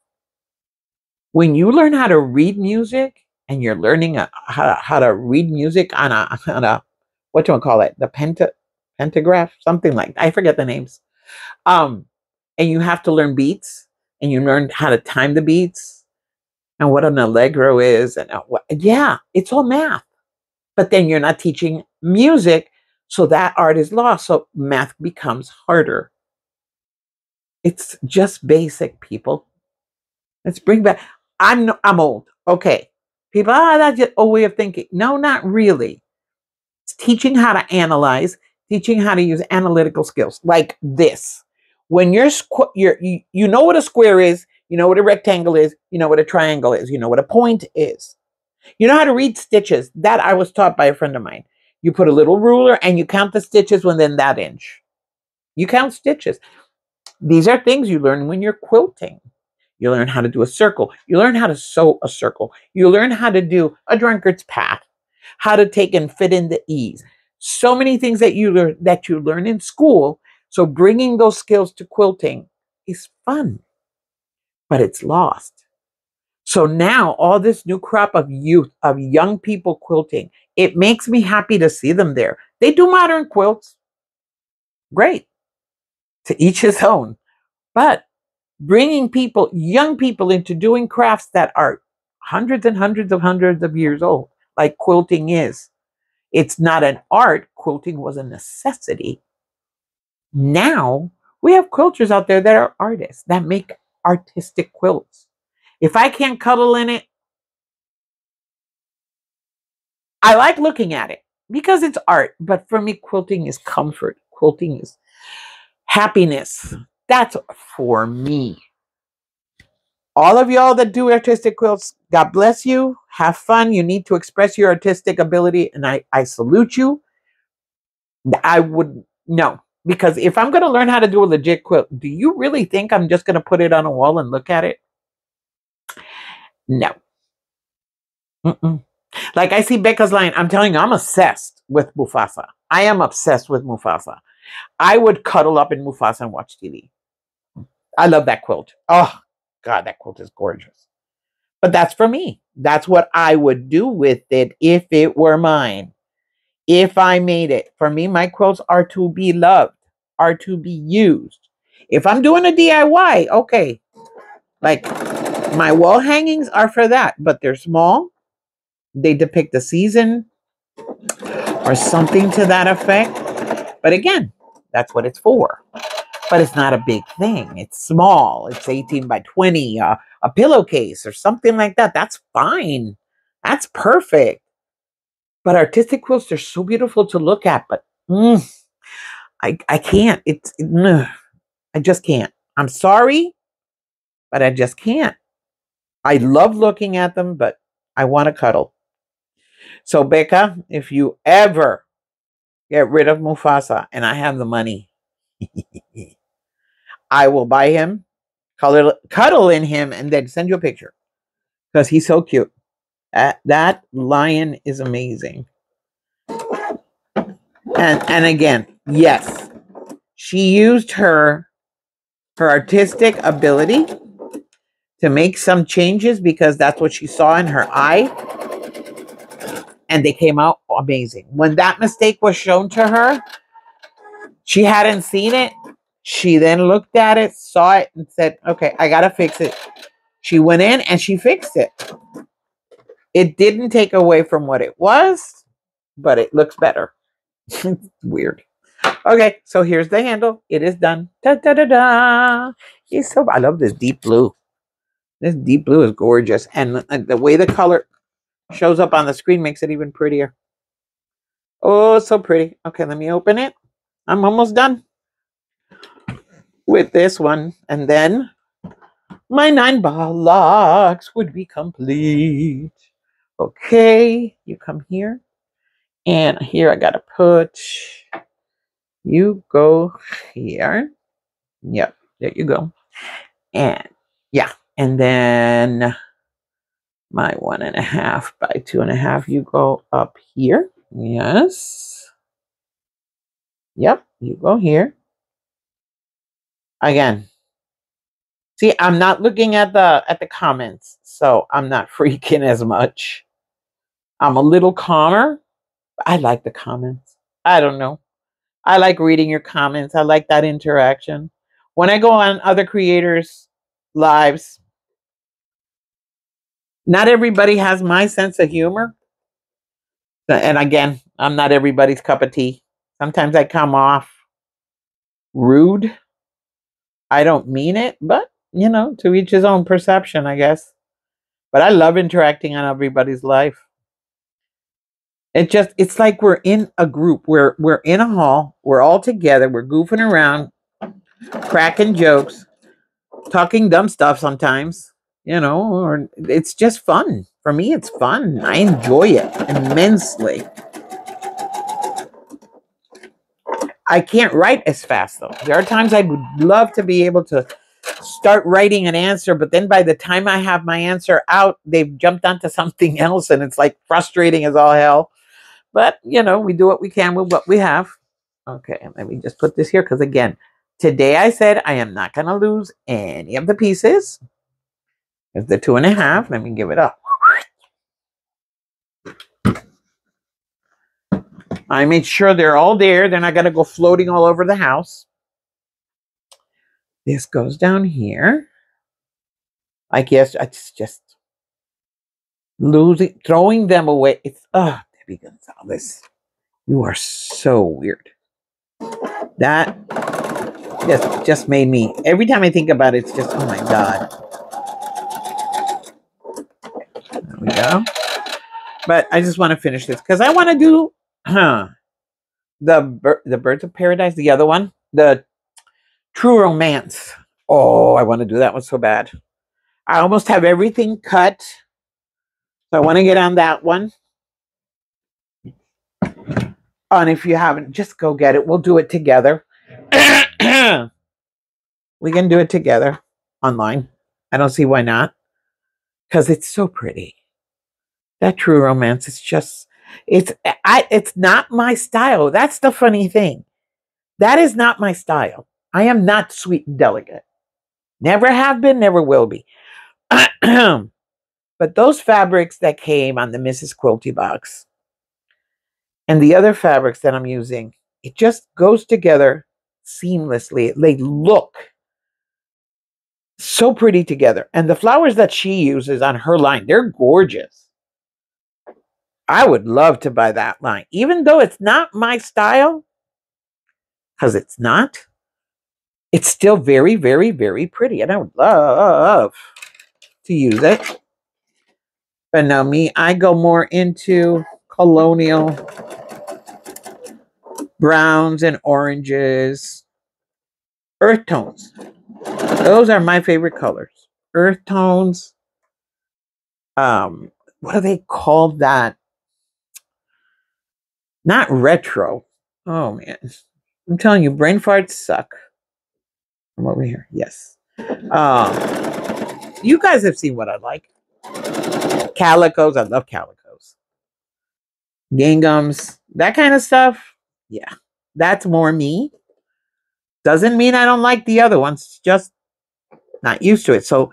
When you learn how to read music and you're learning how to read music on a what do you call it? The pentagraph, something like that. I forget the names. And you have to learn beats, and you learn how to time the beats and what an allegro is, and yeah, it's all math. But then you're not teaching music, so that art is lost. So math becomes harder. It's just basic, people. Let's bring back. I'm old. Okay, people. That's just a way of thinking. No, not really. It's teaching how to analyze, teaching how to use analytical skills like this. When you know what a square is, you know what a rectangle is, you know what a triangle is, you know what a point is. You know how to read stitches. That I was taught by a friend of mine. You put a little ruler and you count the stitches within that inch. You count stitches. These are things you learn when you're quilting. You learn how to do a circle. You learn how to sew a circle. You learn how to do a drunkard's path, how to take and fit in the ease. So many things that you learn in school. So bringing those skills to quilting is fun, but it's lost. So now all this new crop of youth, of young people quilting, it makes me happy to see them there. They do modern quilts. Great. To each his own. But bringing people, young people, into doing crafts that are hundreds and hundreds of years old, like quilting is. It's not an art. Quilting was a necessity. Now we have quilters out there that are artists, that make artistic quilts. If I can't cuddle in it, I like looking at it because it's art. But for me, quilting is comfort. Quilting is happiness. That's for me. All of y'all that do artistic quilts, God bless you. Have fun. You need to express your artistic ability, and I salute you. I would no, because if I'm going to learn how to do a legit quilt, do you really think I'm just going to put it on a wall and look at it? No. Mm-mm. Like I see Becca's line. I'm telling you, I'm obsessed with Mufasa. I am obsessed with Mufasa. I would cuddle up in Mufasa and watch TV. I love that quilt. Oh, God, that quilt is gorgeous. But that's for me. That's what I would do with it if it were mine. If I made it. For me, my quilts are to be loved, are to be used. If I'm doing a DIY, okay. Like my wall hangings are for that, but they're small. They depict the season or something to that effect. But again, that's what it's for. But it's not a big thing. It's small. It's 18 by 20, a pillowcase or something like that. That's fine. That's perfect. But artistic quilts, they're so beautiful to look at. But I can't. I just can't. I'm sorry, but I just can't. I love looking at them, but I want to cuddle. So, Becca, if you ever get rid of Mufasa and I have the money, I will buy him, cuddle in him, and then send you a picture because he's so cute. That lion is amazing. And again, yes, she used her artistic ability to make some changes because that's what she saw in her eye, and they came out amazing. When that mistake was shown to her, she hadn't seen it. She then looked at it, saw it, and said, okay, I got to fix it. She went in and she fixed it. It didn't take away from what it was, but it looks better. It's weird. Okay, so here's the handle. It is done. Da da da da. I love this deep blue. This deep blue is gorgeous, and the way the color shows up on the screen makes it even prettier. Oh, so pretty. Okay, let me open it. I'm almost done with this one, and then my 9 blocks would be complete. Okay, you come here, and here I gotta put. You go here. Yep, there you go. And yeah, and then my 1.5 by 2.5, you go up here. Yes. Yep, you go here. Again. See, I'm not looking at the comments, so I'm not freaking as much. I'm a little calmer. I like the comments. I don't know. I like reading your comments. I like that interaction. When I go on other creators' lives, not everybody has my sense of humor. And again, I'm not everybody's cup of tea. Sometimes I come off rude. I don't mean it, but to each his own perception, I guess. But I love interacting on everybody's life. It's like we're in a group. We're in a hall. We're all together. We're goofing around, cracking jokes, talking dumb stuff sometimes, or it's just fun. For me, it's fun. I enjoy it immensely. I can't write as fast though. There are times I would love to be able to start writing an answer, but then by the time I have my answer out, they've jumped onto something else and it's like frustrating as all hell. But, we do what we can with what we have. Okay, let me just put this here because, again, today I said I am not going to lose any of the pieces. There's the 2.5. Let me give it up. I made sure they're all there. They're not going to go floating all over the house. This goes down here. I guess it's just throwing them away. It's, Debbie Gonzalez. You are so weird. That just made me, every time I think about it, it's just, oh my God. There we go. But I just want to finish this because I want to do the Birds of Paradise, the other one, the True Romance. Oh, I want to do that one so bad. I almost have everything cut. So I want to get on that one. And if you haven't, just go get it. We'll do it together. We can do it together online. I don't see why not. Because it's so pretty. That True Romance is just, it's not my style. That's the funny thing. That is not my style. I am not sweet and delicate. Never have been, never will be. But those fabrics that came on the Mrs. Quilty box and the other fabrics that I'm using, it just goes together seamlessly. They look so pretty together. And the flowers that she uses on her line, they're gorgeous. I would love to buy that line, even though it's not my style, because it's not. It's still very, very, very pretty, and I would love to use it. But no, I go more into colonial browns and oranges, earth tones. Those are my favorite colors. Earth tones. What do they call that? Not retro. Oh man, I'm telling you, brain farts suck. I'm over here. Yes. You guys have seen what I like. Calicos. I love calicos. Ginghams. That kind of stuff. Yeah. That's more me. Doesn't mean I don't like the other ones. Just not used to it. So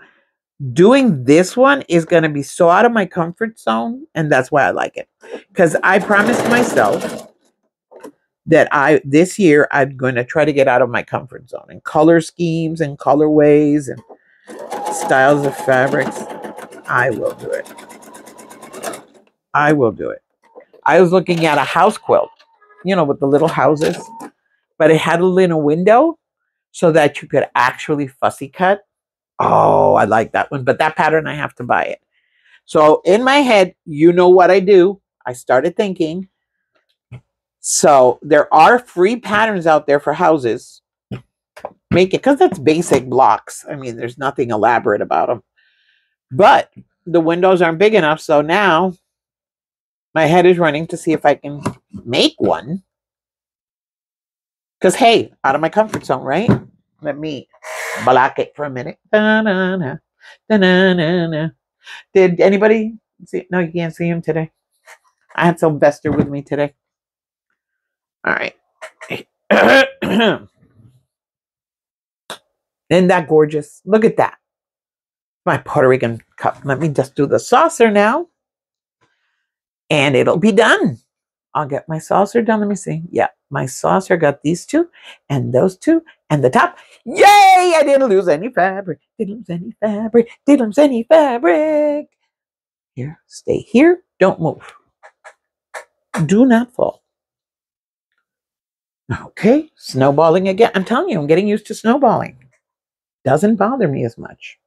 doing this one is going to be so out of my comfort zone. And that's why I like it. Because I promised myself that this year I'm going to try to get out of my comfort zone and color schemes and colorways and styles of fabrics. I will do it. I will do it. I was looking at a house quilt, with the little houses, but it had a little window so that you could actually fussy cut. Oh, I like that one. But that pattern, I have to buy it. So in my head, you know what I do. I started thinking. So there are free patterns out there for houses. Make it, because that's basic blocks. I mean, there's nothing elaborate about them. But the windows aren't big enough. So now my head is running to see if I can make one. Because, hey, out of my comfort zone, right? Let me block it for a minute. Da-na-na, da-na-na-na. Did anybody see? No, you can't see him today. I had Sylvester with me today. All right. Isn't that gorgeous? Look at that. My Puerto Rican cup. Let me just do the saucer now. And it'll be done. I'll get my saucer done. Let me see. Yeah, my saucer got these two and those two and the top. Yay! I didn't lose any fabric. Didn't lose any fabric. Didn't lose any fabric. Here, stay here. Don't move. Do not fall. Okay, snowballing again. I'm telling you, I'm getting used to snowballing. Doesn't bother me as much.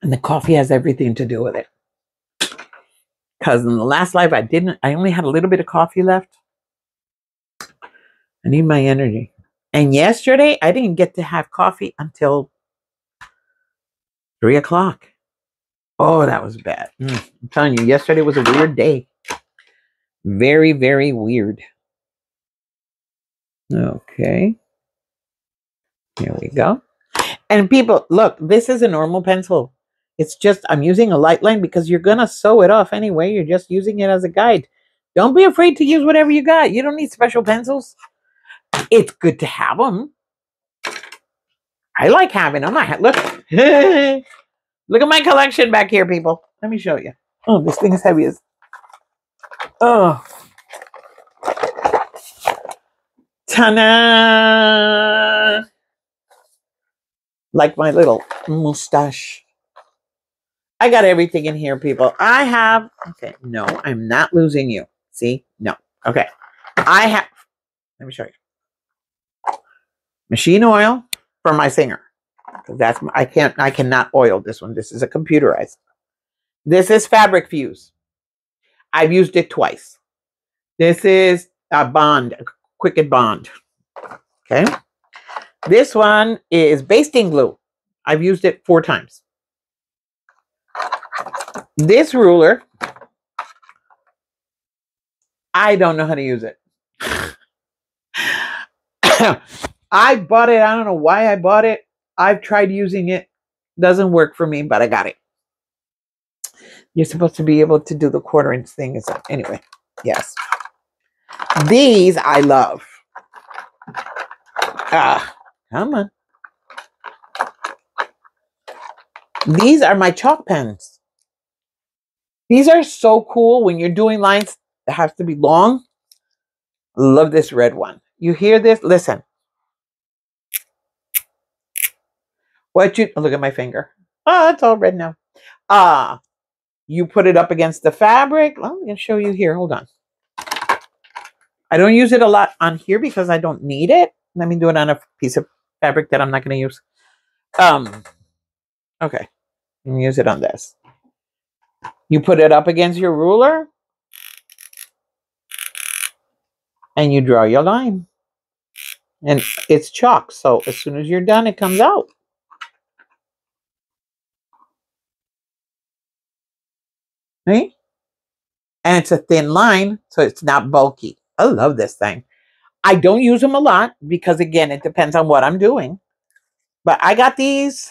And the coffee has everything to do with it. Because in the last life, I only had a little bit of coffee left. I need my energy. And yesterday, I didn't get to have coffee until 3 o'clock. Oh, that was bad. I'm telling you, yesterday was a weird day. Very, very weird. Okay. Here we go. And people, look, this is a normal pencil. It's just, I'm using a light line because you're going to sew it off anyway. You're just using it as a guide. Don't be afraid to use whatever you got. You don't need special pencils. It's good to have them. I like having them. Look. Look at my collection back here, people. Let me show you. Oh, this thing is heavy as... Oh. Ta-da! Like my little mustache. I got everything in here, people. I have... Okay, no, I'm not losing you. See? No. Okay. I have... Let me show you. Machine oil for my singer. That's I cannot oil this one. This is a computerized. This is Fabric Fuse. I've used it twice. This is a Bond, a Quicken Bond. Okay. This one is basting glue. I've used it 4 times. This ruler, I don't know how to use it. I bought it. I don't know why I bought it. I've tried using it. Doesn't work for me, but I got it. You're supposed to be able to do the 1/4 inch thing. Anyway, yes. These I love. Come on. These are my chalk pens. These are so cool when you're doing lines that have to be long. Love this red one. You hear this? Listen. Look at my finger. Oh, it's all red now. You put it up against the fabric. Well, I'm going to show you here. Hold on. I don't use it a lot on here because I don't need it. Let me do it on a piece of fabric that I'm not going to use. Okay. You can use it on this. You put it up against your ruler. And you draw your line. And it's chalk. So as soon as you're done, it comes out. Right? And it's a thin line, so it's not bulky. I love this thing. I don't use them a lot because, again, it depends on what I'm doing. But I got these.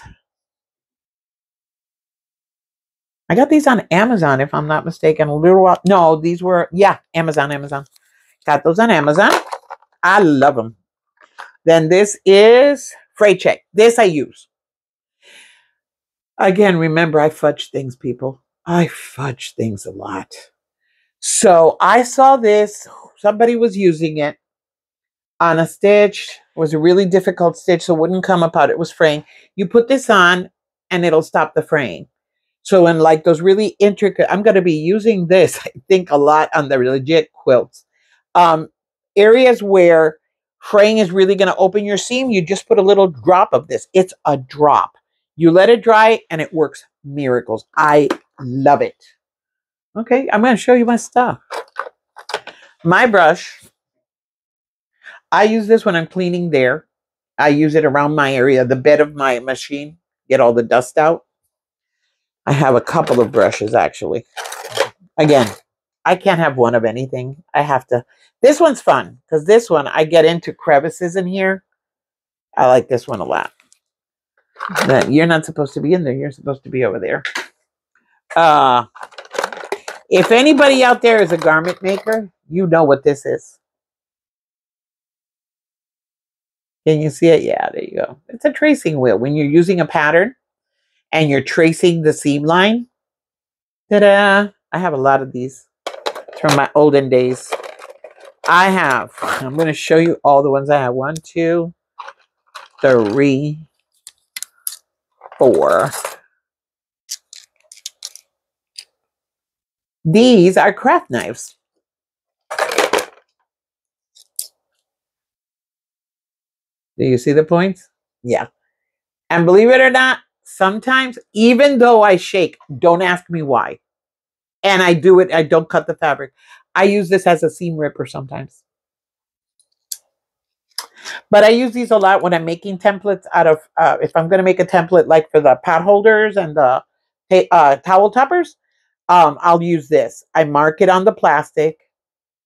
I got these on Amazon, if I'm not mistaken. A little while. No, these were, yeah, Amazon. Got those on Amazon. I love them. Then this is Freight Check. This I use. Again, remember, I fudge things, people. I fudge things a lot. So I saw this. Somebody was using it on a stitch. It was a really difficult stitch, so it wouldn't come apart. It was fraying. You put this on, and it'll stop the fraying. So in like those really intricate, I'm going to be using this, I think, a lot on the legit quilts. Areas where fraying is really going to open your seam, you just put a little drop of this. It's a drop. You let it dry, and it works miracles. I love it. Okay, I'm going to show you my stuff. My brush, I use this when I'm cleaning there. I use it around my area, the bed of my machine, get all the dust out. I have a couple of brushes, actually. Again, I can't have one of anything. I have to. This one's fun, because this one, I get into crevices in here. I like this one a lot. But you're not supposed to be in there. You're supposed to be over there. If anybody out there is a garment maker, you know what this is. Can you see it? Yeah, there you go. It's a tracing wheel. When you're using a pattern and you're tracing the seam line, ta-da! I have a lot of these from my olden days. I'm going to show you all the ones I have. 1, 2, 3, 4. These are craft knives. Do you see the points? Yeah. And believe it or not, sometimes, even though I shake, don't ask me why. And I do it, I don't cut the fabric. I use this as a seam ripper sometimes. But I use these a lot when I'm making templates out of, if I'm going to make a template like for the pad holders and the towel toppers, I'll use this. I mark it on the plastic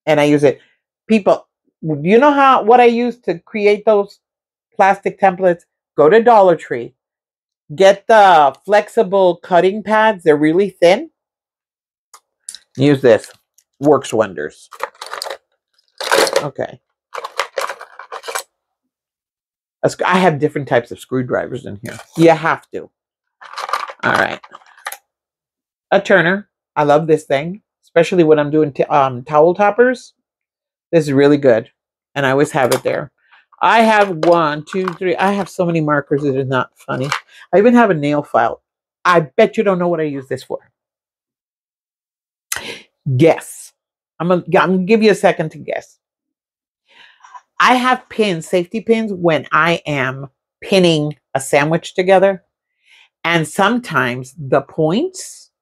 and I use it. People, you know what I use to create those plastic templates? Go to Dollar Tree. Get the flexible cutting pads. They're really thin. Use this. Works wonders. Okay. I have different types of screwdrivers in here. You have to. All right. A turner. I love this thing, especially when I'm doing towel toppers. This is really good. And I always have it there. I have 1, 2, 3. I have so many markers. It is not funny. I even have a nail file. I bet you don't know what I use this for. Guess. I'm gonna give you a second to guess. I have pins, safety pins, when I am pinning a sandwich together. And sometimes the points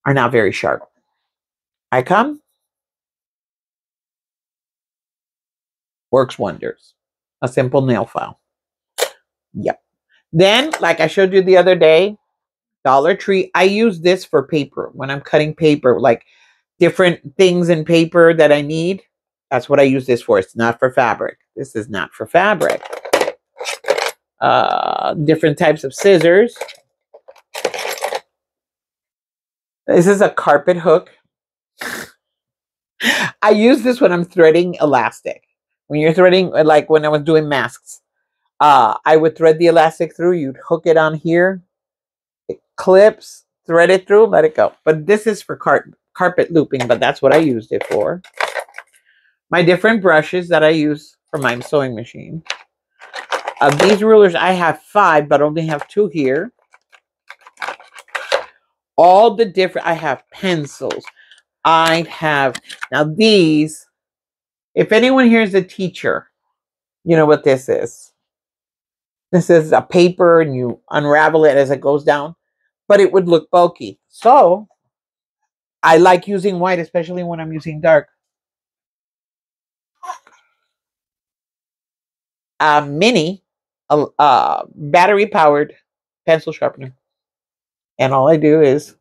are not very sharp. I come. Works wonders. A simple nail file. Yep. Then, like I showed you the other day, Dollar Tree, I use this for paper. When I'm cutting paper, like different things in paper that I need, that's what I use this for. It's not for fabric. This is not for fabric. Different types of scissors. This is a carpet hook. I use this when I'm threading elastic. When you're threading, like when I was doing masks, I would thread the elastic through. You'd hook it on here. It clips, thread it through, let it go. But this is for carpet looping, but that's what I used it for. My different brushes that I use for my sewing machine. Of these rulers, I have 5, but only have 2 here. All the different, I have pencils. I have, now these, if anyone here is a teacher, you know what this is. This is a paper and you unravel it as it goes down, but it would look bulky. So I like using white, especially when I'm using dark. A mini, battery-powered pencil sharpener. And all I do is,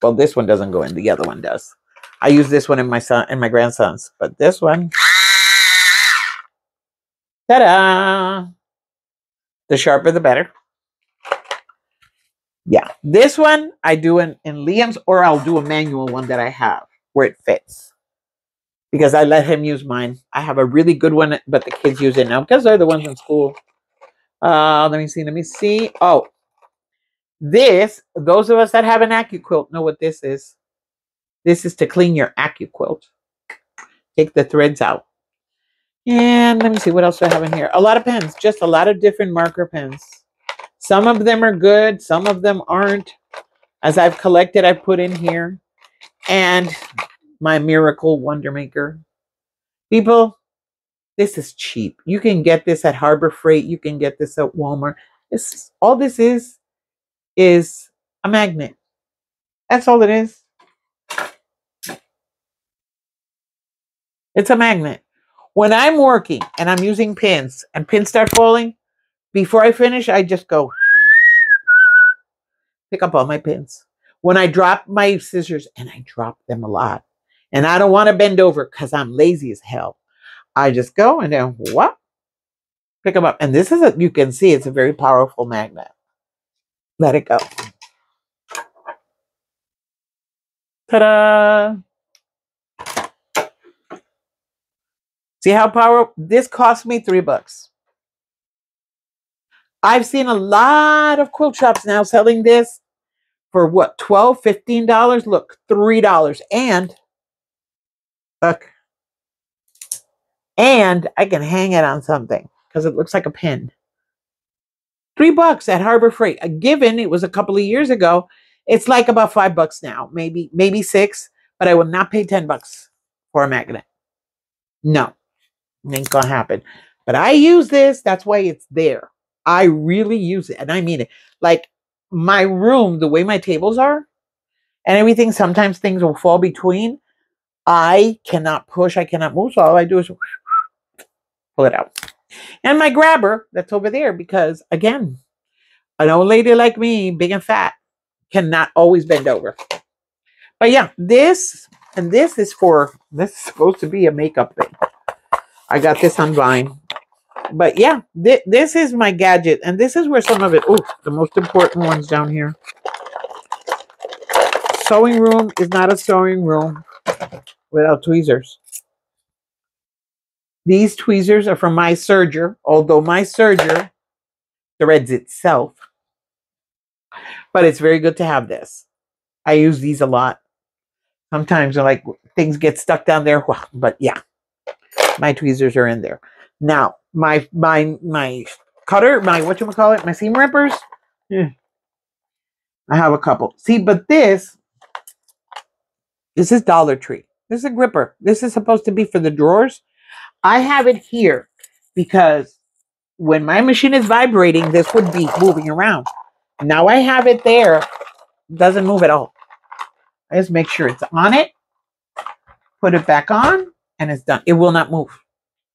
well, this one doesn't go in. The other one does. I use this one in my son and my grandsons, but this one, ta-da! The sharper, the better. Yeah, this one I do in Liam's, or I'll do a manual one that I have where it fits. Because I let him use mine. I have a really good one, but the kids use it now because they're the ones in school. Let me see. Oh, those of us that have an AccuQuilt know what this is. This is to clean your AccuQuilt. Take the threads out. And let me see, what else do I have in here? A lot of pens, just a lot of different marker pens. Some of them are good, some of them aren't. As I've collected, I put in here. And my Miracle Wonder Maker. People, this is cheap. You can get this at Harbor Freight. You can get this at Walmart. All this is a magnet. That's all it is. It's a magnet. When I'm working and I'm using pins and pins start falling, before I finish, I just go pick up all my pins. When I drop my scissors, and I drop them a lot, and I don't want to bend over because I'm lazy as hell, I just go and then what? Pick them up. And this is you can see it's a very powerful magnet. Let it go. Ta-da! See how powerful? This cost me $3. I've seen a lot of quilt shops now selling this for what, $12, $15? Look, $3. And look, and I can hang it on something because it looks like a pin. $3 at Harbor Freight. Given it was a couple of years ago, it's like about $5 now, maybe $6. But I will not pay $10 for a magnet. No, ain't gonna happen. But I use this. That's why it's there. I really use it, and I mean it. Like my room, the way my tables are, and everything. Sometimes things will fall between. I cannot push. I cannot move. So all I do is pull it out. And my grabber that's over there, because again, an old lady like me, big and fat, cannot always bend over. But yeah, this is supposed to be a makeup thing. I got this on Vine. But yeah, this is my gadget. And this is where some of it, the most important ones down here. Sewing room is not a sewing room without tweezers. These tweezers are from my serger, although my serger threads itself. But it's very good to have this. I use these a lot. Sometimes like things get stuck down there. But yeah, my tweezers are in there. Now, my cutter, my whatchamacallit, my seam rippers. I have a couple. See, but this is Dollar Tree. This is a gripper. This is supposed to be for the drawers. I have it here because when my machine is vibrating, this would be moving around. Now I have it there. It doesn't move at all. I just make sure it's on it, put it back on, and it's done. It will not move.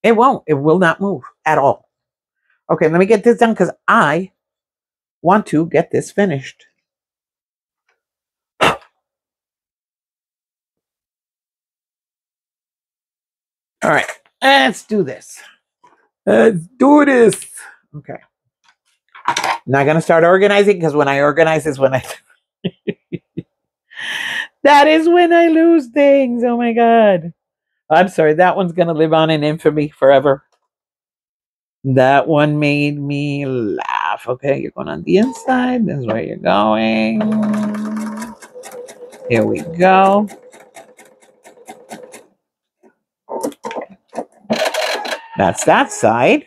It won't. It will not move at all. Okay, let me get this done because I want to get this finished. All right, let's do this. Let's do this. Okay. Not going to start organizing because when I organize is when I... that is when I lose things. Oh my God. I'm sorry. That one's going to live on in infamy forever. That one made me laugh. Okay, you're going on the inside. This is where you're going. Here we go. That's that side.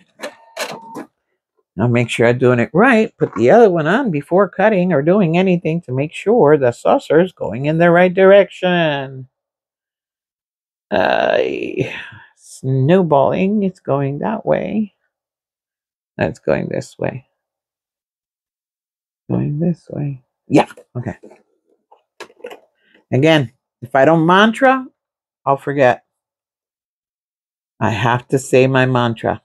Now make sure I'm doing it right. Put the other one on before cutting or doing anything to make sure the saucer is going in the right direction. Snowballing. It's going that way. That's going this way. Going this way. Yeah. Okay. Again, if I don't mantra, I'll forget. I have to say my mantra.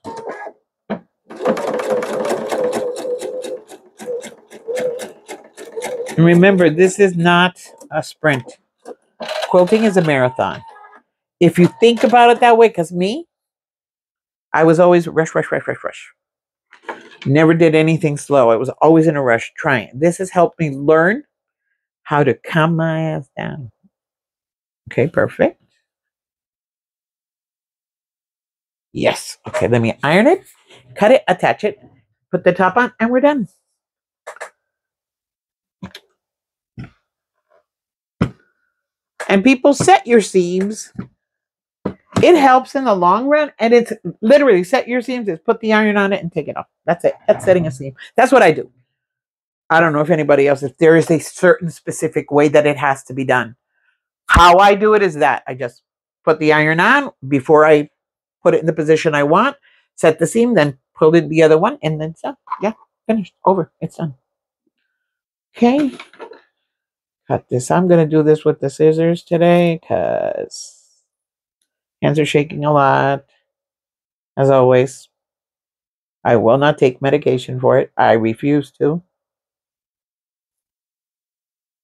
And remember, this is not a sprint. Quilting is a marathon. If you think about it that way, because me, I was always rush. Never did anything slow. I was always in a rush trying. This has helped me learn how to calm my ass down. Okay, perfect. Yes. Okay, let me iron it, cut it, attach it, put the top on, and we're done. And people, set your seams. It helps in the long run, and it's literally set your seams is put the iron on it and take it off. That's it. That's setting a seam. That's what I do. I don't know if anybody else, if there is a certain specific way that it has to be done. How I do it is that I just put the iron on before I put it in the position I want, set the seam, then pull in the other one, and then so yeah, finished, over, it's done. Okay, cut this. I'm going to do this with the scissors today because hands are shaking a lot. As always, I will not take medication for it. I refuse to.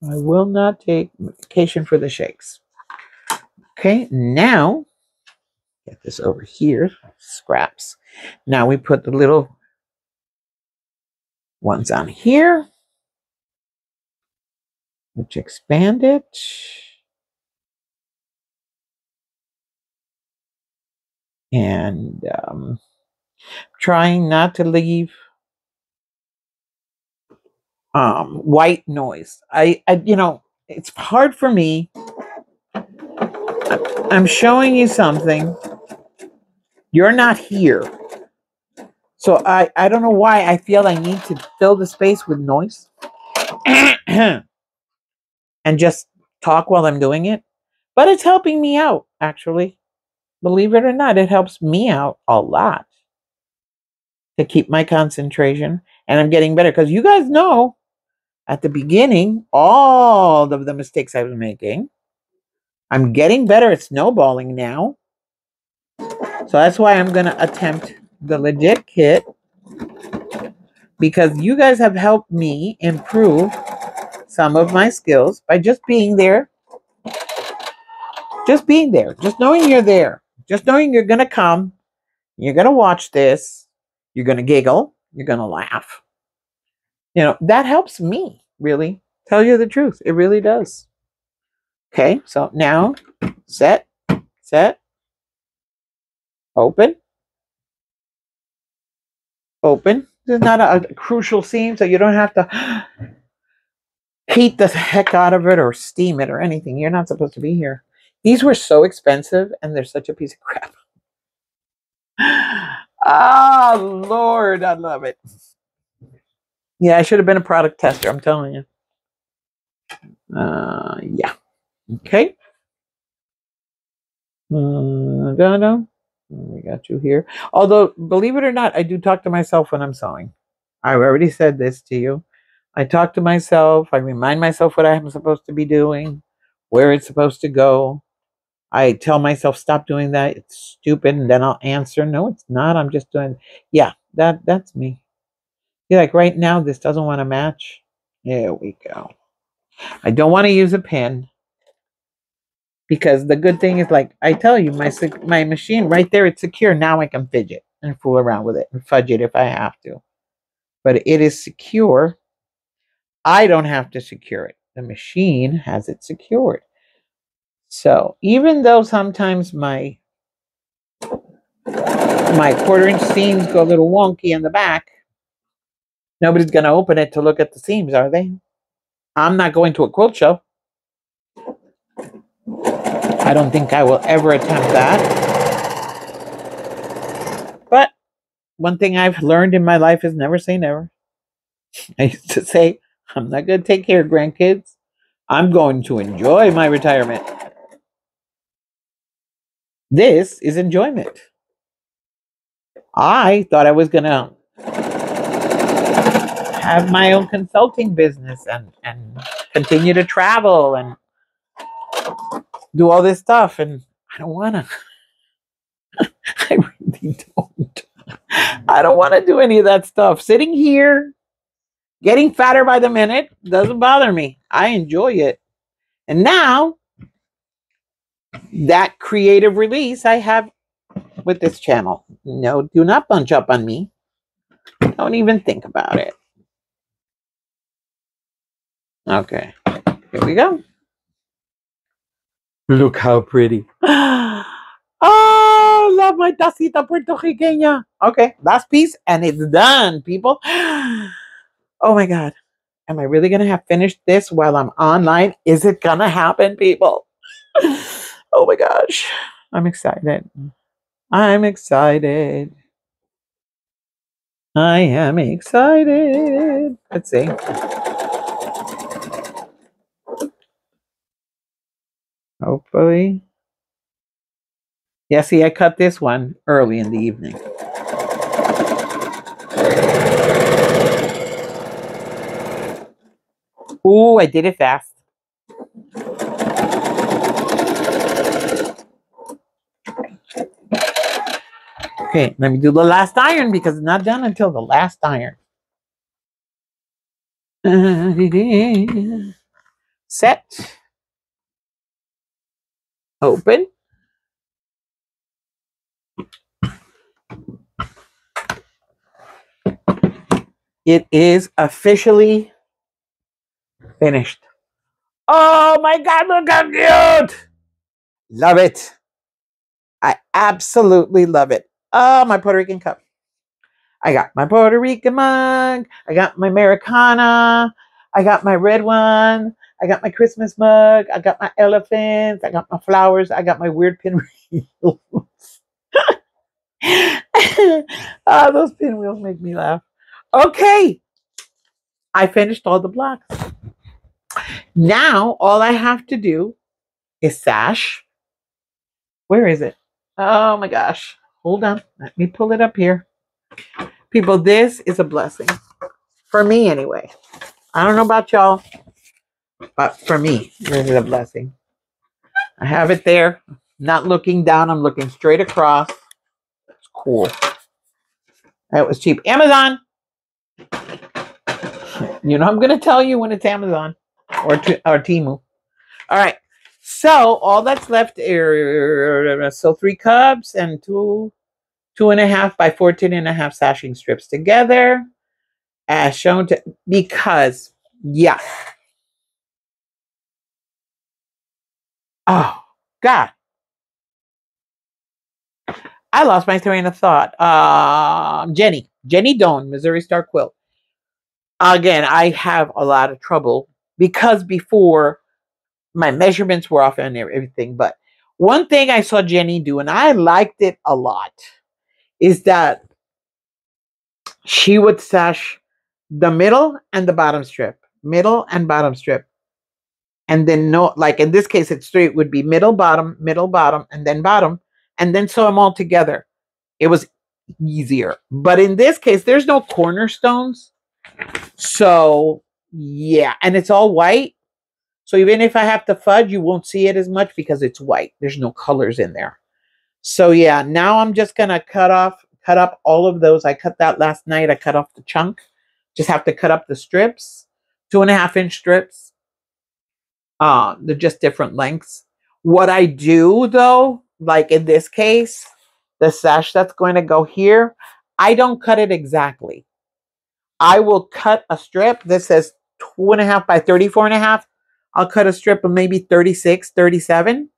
I will not take medication for the shakes. Okay, now get this over here. Scraps. Now we put the little ones on here, which expand it. And trying not to leave white noise. It's hard for me. I'm showing you something. You're not here. So I don't know why I feel I need to fill the space with noise and just talk while I'm doing it. But it's helping me out, actually. Believe it or not, it helps me out a lot to keep my concentration. And I'm getting better because you guys know at the beginning, all of the mistakes I was making. I'm getting better at snowballing now. So that's why I'm going to attempt the legit kit because you guys have helped me improve some of my skills by just being there. Just being there. Just knowing you're there. Just knowing you're going to come. You're going to watch this. You're going to giggle. You're going to laugh. That helps me, really. Tell you the truth. It really does. Okay, so now set, open. This is not a crucial seam, so you don't have to heat the heck out of it or steam it or anything. You're not supposed to be here. These were so expensive, and they're such a piece of crap. Oh, Lord, I love it. Yeah, I should have been a product tester, I'm telling you. Yeah. Okay. We got you here. Although, believe it or not, I do talk to myself when I'm sewing. I've already said this to you. I talk to myself. I remind myself what I'm supposed to be doing, where it's supposed to go. I tell myself, stop doing that. It's stupid. And then I'll answer, no, it's not. I'm just doing, yeah, that's me. You're like, right now, this doesn't want to match. There we go. I don't want to use a pen because the good thing is, like I tell you, my machine right there, it's secure. Now I can fidget and fool around with it and fudge it if I have to. But it is secure. I don't have to secure it. The machine has it secured. So even though sometimes my quarter-inch seams go a little wonky in the back, nobody's going to open it to look at the seams, are they? I'm not going to a quilt show. I don't think I will ever attempt that. But one thing I've learned in my life is never say never. I used to say, I'm not going to take care of grandkids. I'm going to enjoy my retirement. This is enjoyment. I thought I was going to have my own consulting business and continue to travel and do all this stuff. And I don't want to. I really don't. I don't want to do any of that stuff. Sitting here, getting fatter by the minute doesn't bother me. I enjoy it. And now, that creative release I have with this channel. No, do not bunch up on me. Don't even think about it. Okay, here we go. Look how pretty. Oh, love my tacita puertorriqueña. Okay, last piece and it's done, people. Oh my God. Am I really going to have finished this while I'm online? Is it going to happen, people? Oh my gosh. I'm excited. I'm excited. I am excited. Let's see. Hopefully. Yeah, see, I cut this one early in the evening. Ooh, I did it fast. Okay, let me do the last iron because it's not done until the last iron. Set. Open. It is officially finished. Oh my God, look how cute! Love it. I absolutely love it. Oh, my Puerto Rican cup. I got my Puerto Rican mug. I got my Americana. I got my red one. I got my Christmas mug. I got my elephants. I got my flowers. I got my weird pinwheels. Those pinwheels make me laugh. Okay, I finished all the blocks. Now all I have to do is sash. Where is it? Oh my gosh. Hold on. Let me pull it up here. People, this is a blessing. For me, anyway. I don't know about y'all, but for me, this is a blessing. I have it there. Not looking down. I'm looking straight across. It's cool. That was cheap. Amazon. You know I'm going to tell you when it's Amazon or Temu. All right. So all that's left are 3 cups and 2.5 by 14.5 sashing strips together, as shown to, because yeah. Oh God, I lost my train of thought. Jenny Doan, Missouri Star Quilt. Again, I have a lot of trouble because before my measurements were off and everything. But one thing I saw Jenny do, and I liked it a lot, is that she would sash the middle and the bottom strip, middle and bottom strip. And then no, like in this case, it's 3, it would be middle, bottom, and then sew them all together. It was easier. But in this case, there's no cornerstones. So yeah, and it's all white. So even if I have to fudge, you won't see it as much because it's white. There's no colors in there. So yeah, now I'm just gonna cut up all of those. I cut that last night. I cut off the chunk. Just have to cut up the strips, 2.5-inch strips. They're just different lengths. What I do though, like in this case, the sash that's going to go here, I don't cut it exactly. I will cut a strip that says 2.5 by 34.5. I'll cut a strip of maybe 36, 37,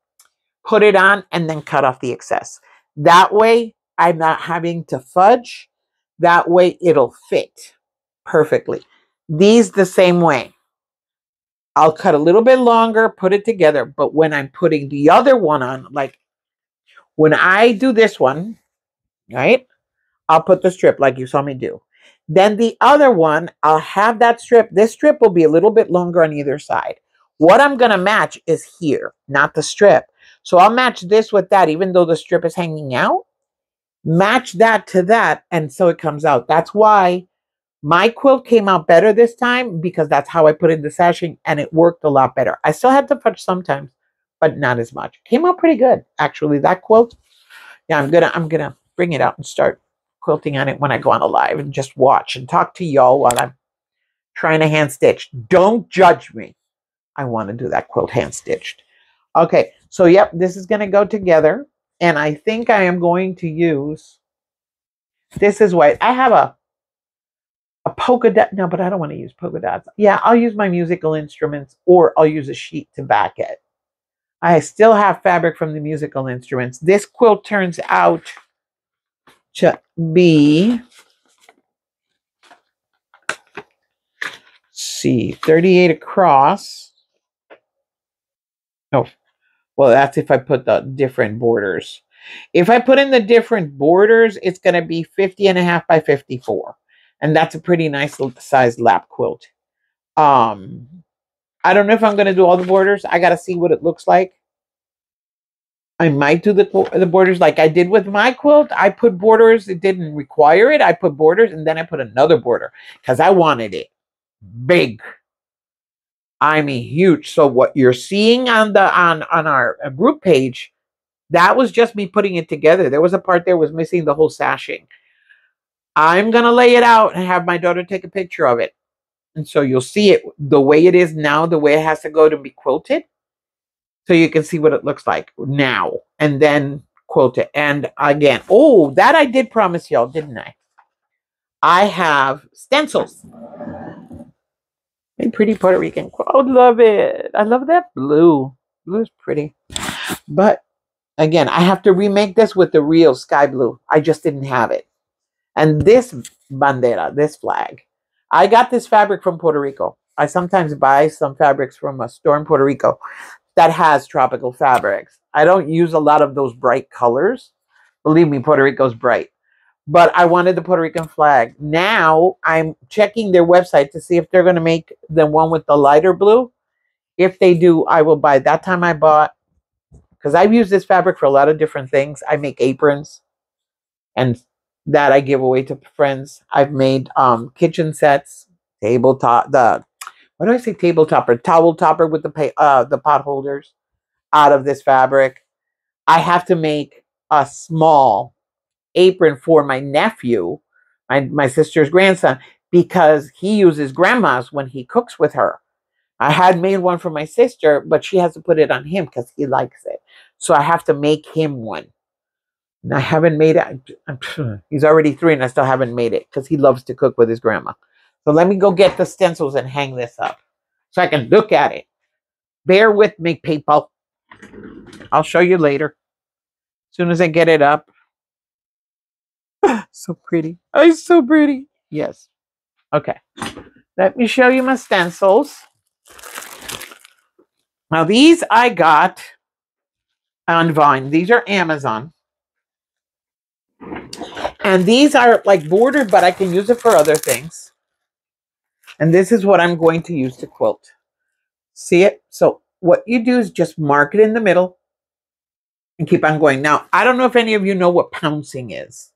put it on, and then cut off the excess. That way, I'm not having to fudge. That way, it'll fit perfectly. These the same way. I'll cut a little bit longer, put it together. But when I'm putting the other one on, like when I do this one, right, I'll put the strip like you saw me do. Then the other one, I'll have that strip. This strip will be a little bit longer on either side. What I'm going to match is here, not the strip. So I'll match this with that, even though the strip is hanging out. Match that to that, and so it comes out. That's why my quilt came out better this time, because that's how I put in the sashing, and it worked a lot better. I still had to fudge sometimes, but not as much. Came out pretty good, actually. That quilt, yeah, I'm gonna bring it out and start quilting on it when I go on a live and just watch and talk to y'all while I'm trying to hand stitch. Don't judge me. I want to do that quilt hand stitched. Okay, so yep, this is going to go together, and I think I am going to use, this is white. I have a polka dot, no, but I don't want to use polka dots. Yeah, I'll use my musical instruments, or I'll use a sheet to back it. I still have fabric from the musical instruments. This quilt turns out to be, see, 38 across. Oh, well, that's if I put the different borders. If I put in the different borders, it's going to be 50.5 by 54. And that's a pretty nice size lap quilt. I don't know if I'm going to do all the borders. I got to see what it looks like. I might do the borders like I did with my quilt. I put borders. It didn't require it. I put borders, and then I put another border because I wanted it big. I mean, huge. So what you're seeing on the on our group page, that was just me putting it together. There was a part there was missing the whole sashing. I'm gonna lay it out and have my daughter take a picture of it, and so you'll see it the way it is now, the way it has to go to be quilted. So you can see what it looks like now, and then quilt it. And again, oh, that I did promise y'all, didn't I? I have stencils. A pretty Puerto Rican quilt. I love it. I love that blue. Blue is pretty. But again, I have to remake this with the real sky blue. I just didn't have it. And this bandera, this flag, I got this fabric from Puerto Rico. I sometimes buy some fabrics from a store in Puerto Rico that has tropical fabrics. I don't use a lot of those bright colors. Believe me, Puerto Rico's bright. But I wanted the Puerto Rican flag. Now I'm checking their website to see if they're going to make the one with the lighter blue. If they do, I will buy. That time I bought, because I've used this fabric for a lot of different things. I make aprons, and that I give away to friends. I've made kitchen sets, tabletop, what do I say, table topper, towel topper with the pot holders out of this fabric. I have to make a small apron for my nephew, my sister's grandson, because he uses Grandma's when he cooks with her. I had made one for my sister, but she has to put it on him because he likes it. So I have to make him one. And I haven't made it. He's already 3 and I still haven't made it because he loves to cook with his grandma. So let me go get the stencils and hang this up so I can look at it. Bear with me, people. I'll show you later. As soon as I get it up. So pretty. Oh, it's so pretty. Yes. Okay. Let me show you my stencils. Now, these I got on Vine. These are Amazon. And these are like bordered, but I can use it for other things. And this is what I'm going to use to quilt. See it? So what you do is just mark it in the middle and keep on going. Now, I don't know if any of you know what pouncing is.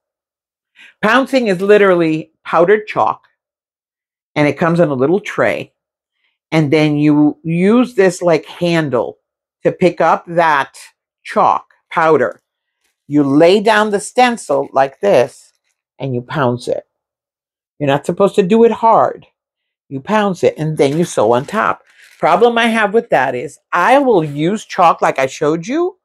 Pouncing is literally powdered chalk, and it comes in a little tray. And then you use this like handle to pick up that chalk powder. You lay down the stencil like this, and you pounce it. You're not supposed to do it hard. You pounce it, and then you sew on top. Problem I have with that is I will use chalk like I showed you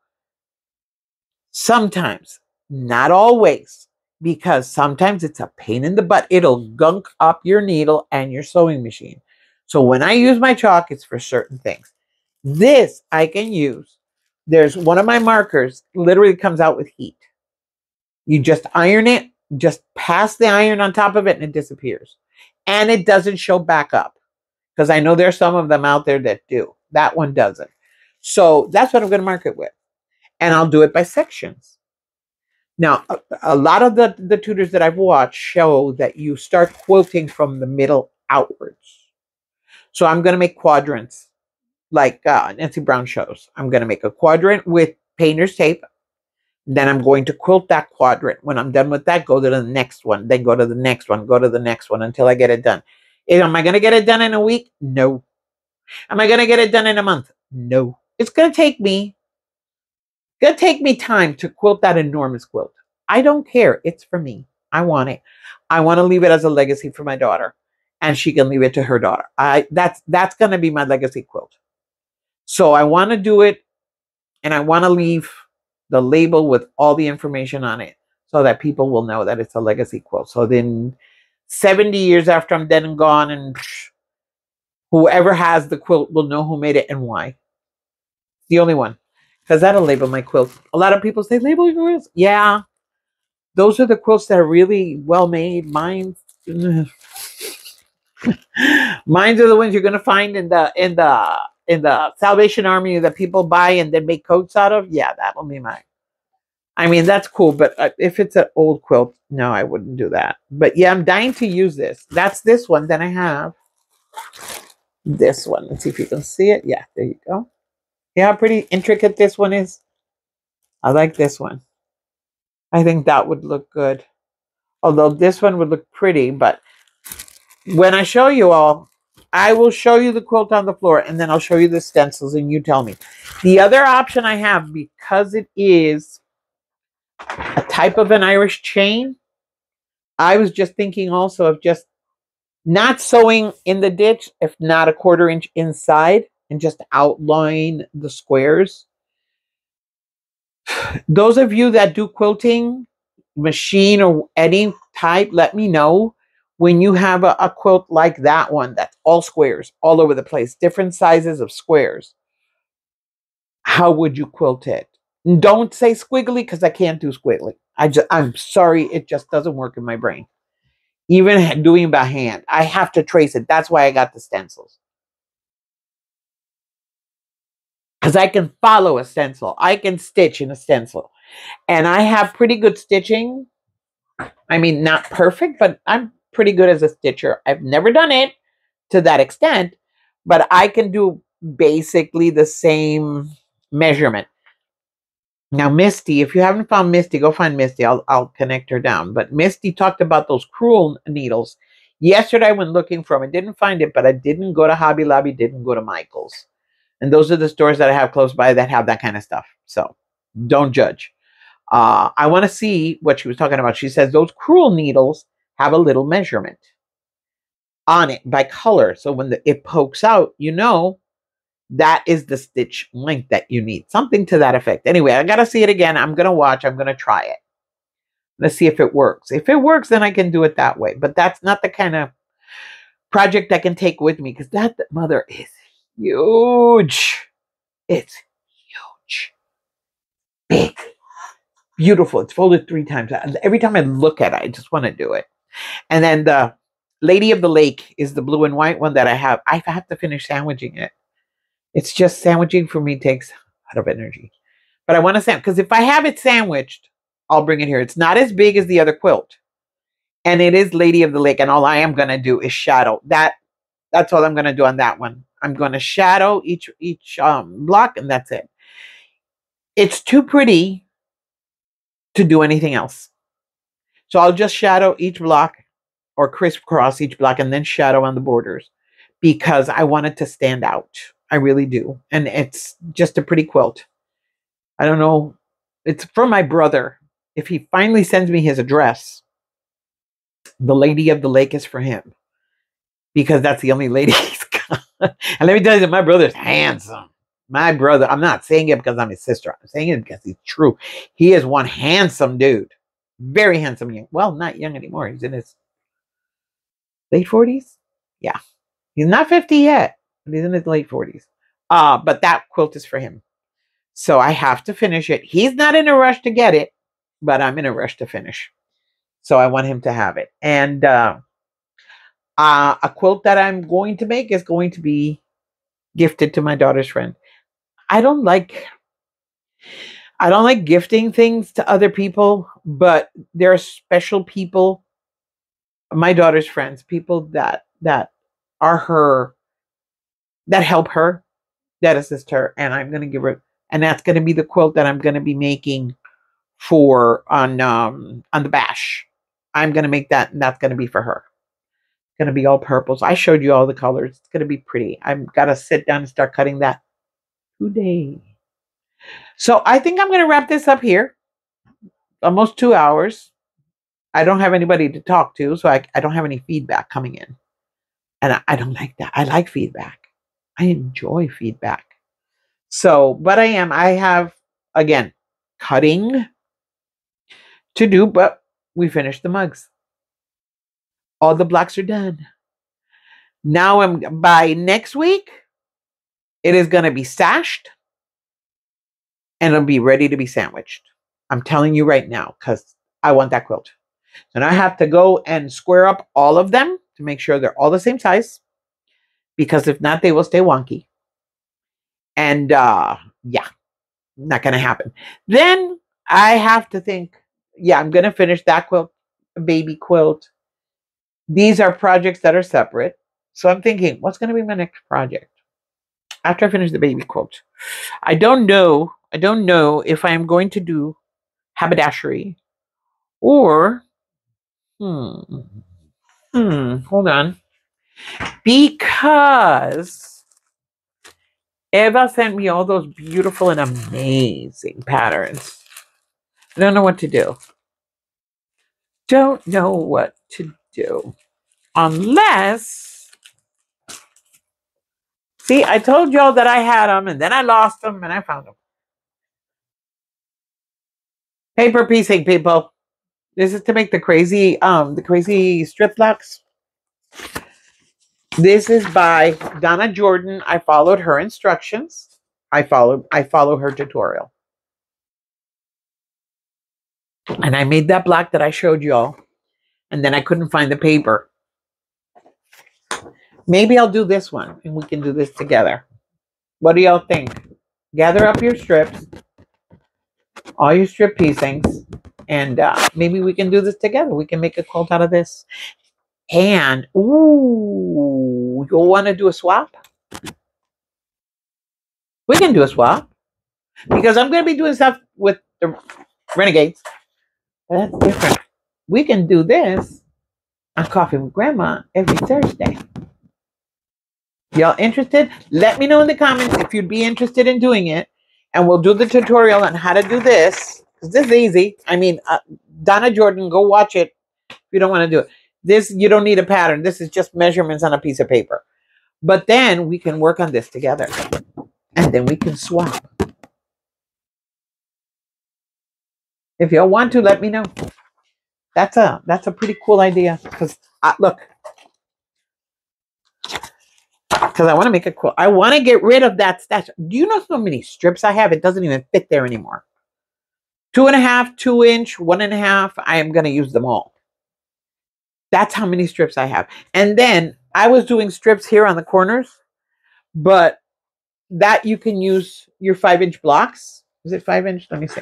sometimes, not always, because sometimes it's a pain in the butt. It'll gunk up your needle and your sewing machine. So when I use my chalk, it's for certain things. This I can use. There's one of my markers, literally comes out with heat. You just iron it, just pass the iron on top of it, and it disappears. And it doesn't show back up. Because I know there's some of them out there that do. That one doesn't. So that's what I'm going to mark it with. And I'll do it by sections. Now, a lot of the tutors that I've watched show that you start quilting from the middle outwards. So I'm going to make quadrants like Nancy Brown shows. I'm going to make a quadrant with painter's tape. Then I'm going to quilt that quadrant. When I'm done with that, go to the next one. Then go to the next one. Go to the next one until I get it done. Am I going to get it done in a week? No. Am I going to get it done in a month? No. It's going to take me time to quilt that enormous quilt. I don't care. It's for me. I want it. I want to leave it as a legacy for my daughter, and she can leave it to her daughter. That's going to be my legacy quilt. So I want to do it, and I want to leave the label with all the information on it so that people will know that it's a legacy quilt. So then 70 years after I'm dead and gone, and whoever has the quilt will know who made it and why. The only one. Because that'll label my quilt. A lot of people say, label your quilts. Yeah. Those are the quilts that are really well made. Mine are the ones you're going to find in the Salvation Army that people buy and then make coats out of. Yeah, that will be mine. I mean, that's cool, but if it's an old quilt, no, I wouldn't do that. But yeah, I'm dying to use this. That's this one. Then I have this one. Let's see if you can see it. Yeah, there you go. See how pretty intricate this one is? I like this one. I think that would look good. Although this one would look pretty, but when I show you all, I will show you the quilt on the floor, and then I'll show you the stencils, and you tell me. The other option I have, because it is a type of an Irish chain, I was just thinking also of just not sewing in the ditch, if not a 1/4 inch inside, and just outline the squares. Those of you that do quilting, machine or any type, let me know when you have a quilt like that one that's all squares all over the place, different sizes of squares. How would you quilt it? Don't say squiggly, because I can't do squiggly. I'm sorry, it just doesn't work in my brain. Even doing by hand, I have to trace it. That's why I got the stencils. because I can follow a stencil. I can stitch in a stencil. And I have pretty good stitching. I mean, not perfect, but I'm pretty good as a stitcher. I've never done it to that extent, but I can do basically the same measurement. Now, Misty, if you haven't found Misty, go find Misty. I'll connect her down. But Misty talked about those crewel needles. Yesterday, I went looking for them. I didn't find it, but I didn't go to Hobby Lobby, didn't go to Michael's. And those are the stores that I have close by that have that kind of stuff. So don't judge. I want to see what she was talking about. She says those crewel needles have a little measurement on it by color. So when it pokes out, you know that is the stitch length that you need. Something to that effect. Anyway, I got to see it again. I'm going to watch. I'm going to try it. Let's see if it works. If it works, then I can do it that way. But that's not the kind of project I can take with me because that mother is huge. It's huge. Big. Beautiful. It's folded 3 times. Every time I look at it, I just want to do it. And then the Lady of the Lake is the blue and white one that I have. I have to finish sandwiching it. It's just sandwiching for me takes a lot of energy. But I want to sandwich because if I have it sandwiched, I'll bring it here. It's not as big as the other quilt. And it is Lady of the Lake. And all I am going to do is shadow. That's all I'm going to do on that one. I'm going to shadow each block, and that's it. It's too pretty to do anything else. So I'll just shadow each block or crisscross each block and then shadow on the borders because I want it to stand out. I really do. And it's just a pretty quilt. I don't know. It's from my brother. If he finally sends me his address, the Lady of the Lake is for him because that's the only lady he's got. And let me tell you, my brother's handsome. My brother, I'm not saying it because I'm his sister. I'm saying it because he's true. He is one handsome dude. Very handsome. Young. Well, not young anymore. He's in his late 40s. Yeah. He's not 50 yet. But he's in his late 40s. But that quilt is for him. So I have to finish it. He's not in a rush to get it, but I'm in a rush to finish. So I want him to have it. And a quilt that I'm going to make is going to be gifted to my daughter's friend. I don't like gifting things to other people, but there are special people, my daughter's friends, people that are her, that help her, that assist her, and I'm going to give her, and that's going to be the quilt that I'm going to be making for on the bash. I'm going to make that, and that's going to be for her. It's going to be all purples. I showed you all the colors. It's going to be pretty. I've got to sit down and start cutting that today. So I think I'm going to wrap this up here. Almost 2 hours. I don't have anybody to talk to, so I don't have any feedback coming in. And I don't like that. I like feedback. I enjoy feedback. So, but I have, again, cutting to do, but we finished the mugs. All the blocks are done. Now by next week, it is going to be sashed and it'll be ready to be sandwiched. I'm telling you right now, because I want that quilt. And I have to go and square up all of them to make sure they're all the same size. Because if not, they will stay wonky. And yeah, not going to happen. Then I have to think, yeah, I'm going to finish that quilt, baby quilt. These are projects that are separate. So I'm thinking, what's going to be my next project? After I finish the baby quilt. I don't know if I'm going to do haberdashery or, hold on. Because Eva sent me all those beautiful and amazing patterns. I don't know what to do. Don't know what to do. Unless, see, I told y'all that I had them and then I lost them and I found them. Paper piecing, people. This is to make the crazy strip blocks. This is by Donna Jordan. I followed her instructions. I follow her tutorial. And I made that block that I showed y'all. And then I couldn't find the paper. Maybe I'll do this one and we can do this together. What do y'all think? gather up your strips, all your strip piecings, and maybe we can do this together. We can make a quilt out of this. And, ooh, you'll want to do a swap? We can do a swap. Because I'm going to be doing stuff with the Renegades. That's different. We can do this on Coffee with Grandma every Thursday. Y'all interested? Let me know in the comments if you'd be interested in doing it. And we'll do the tutorial on how to do this. Because this is easy. I mean, Donna Jordan, go watch it if you don't want to do it. This, you don't need a pattern. This is just measurements on a piece of paper. But then we can work on this together. And then we can swap. If y'all want to, let me know. That's a pretty cool idea. Because look, because I want to make it cool. I want to get rid of that stash. Do you know how many strips I have? It doesn't even fit there anymore. 2.5, 2-inch, 1.5. I am going to use them all. That's how many strips I have. And then I was doing strips here on the corners, but that you can use your 5-inch blocks. Is it 5-inch? Let me see.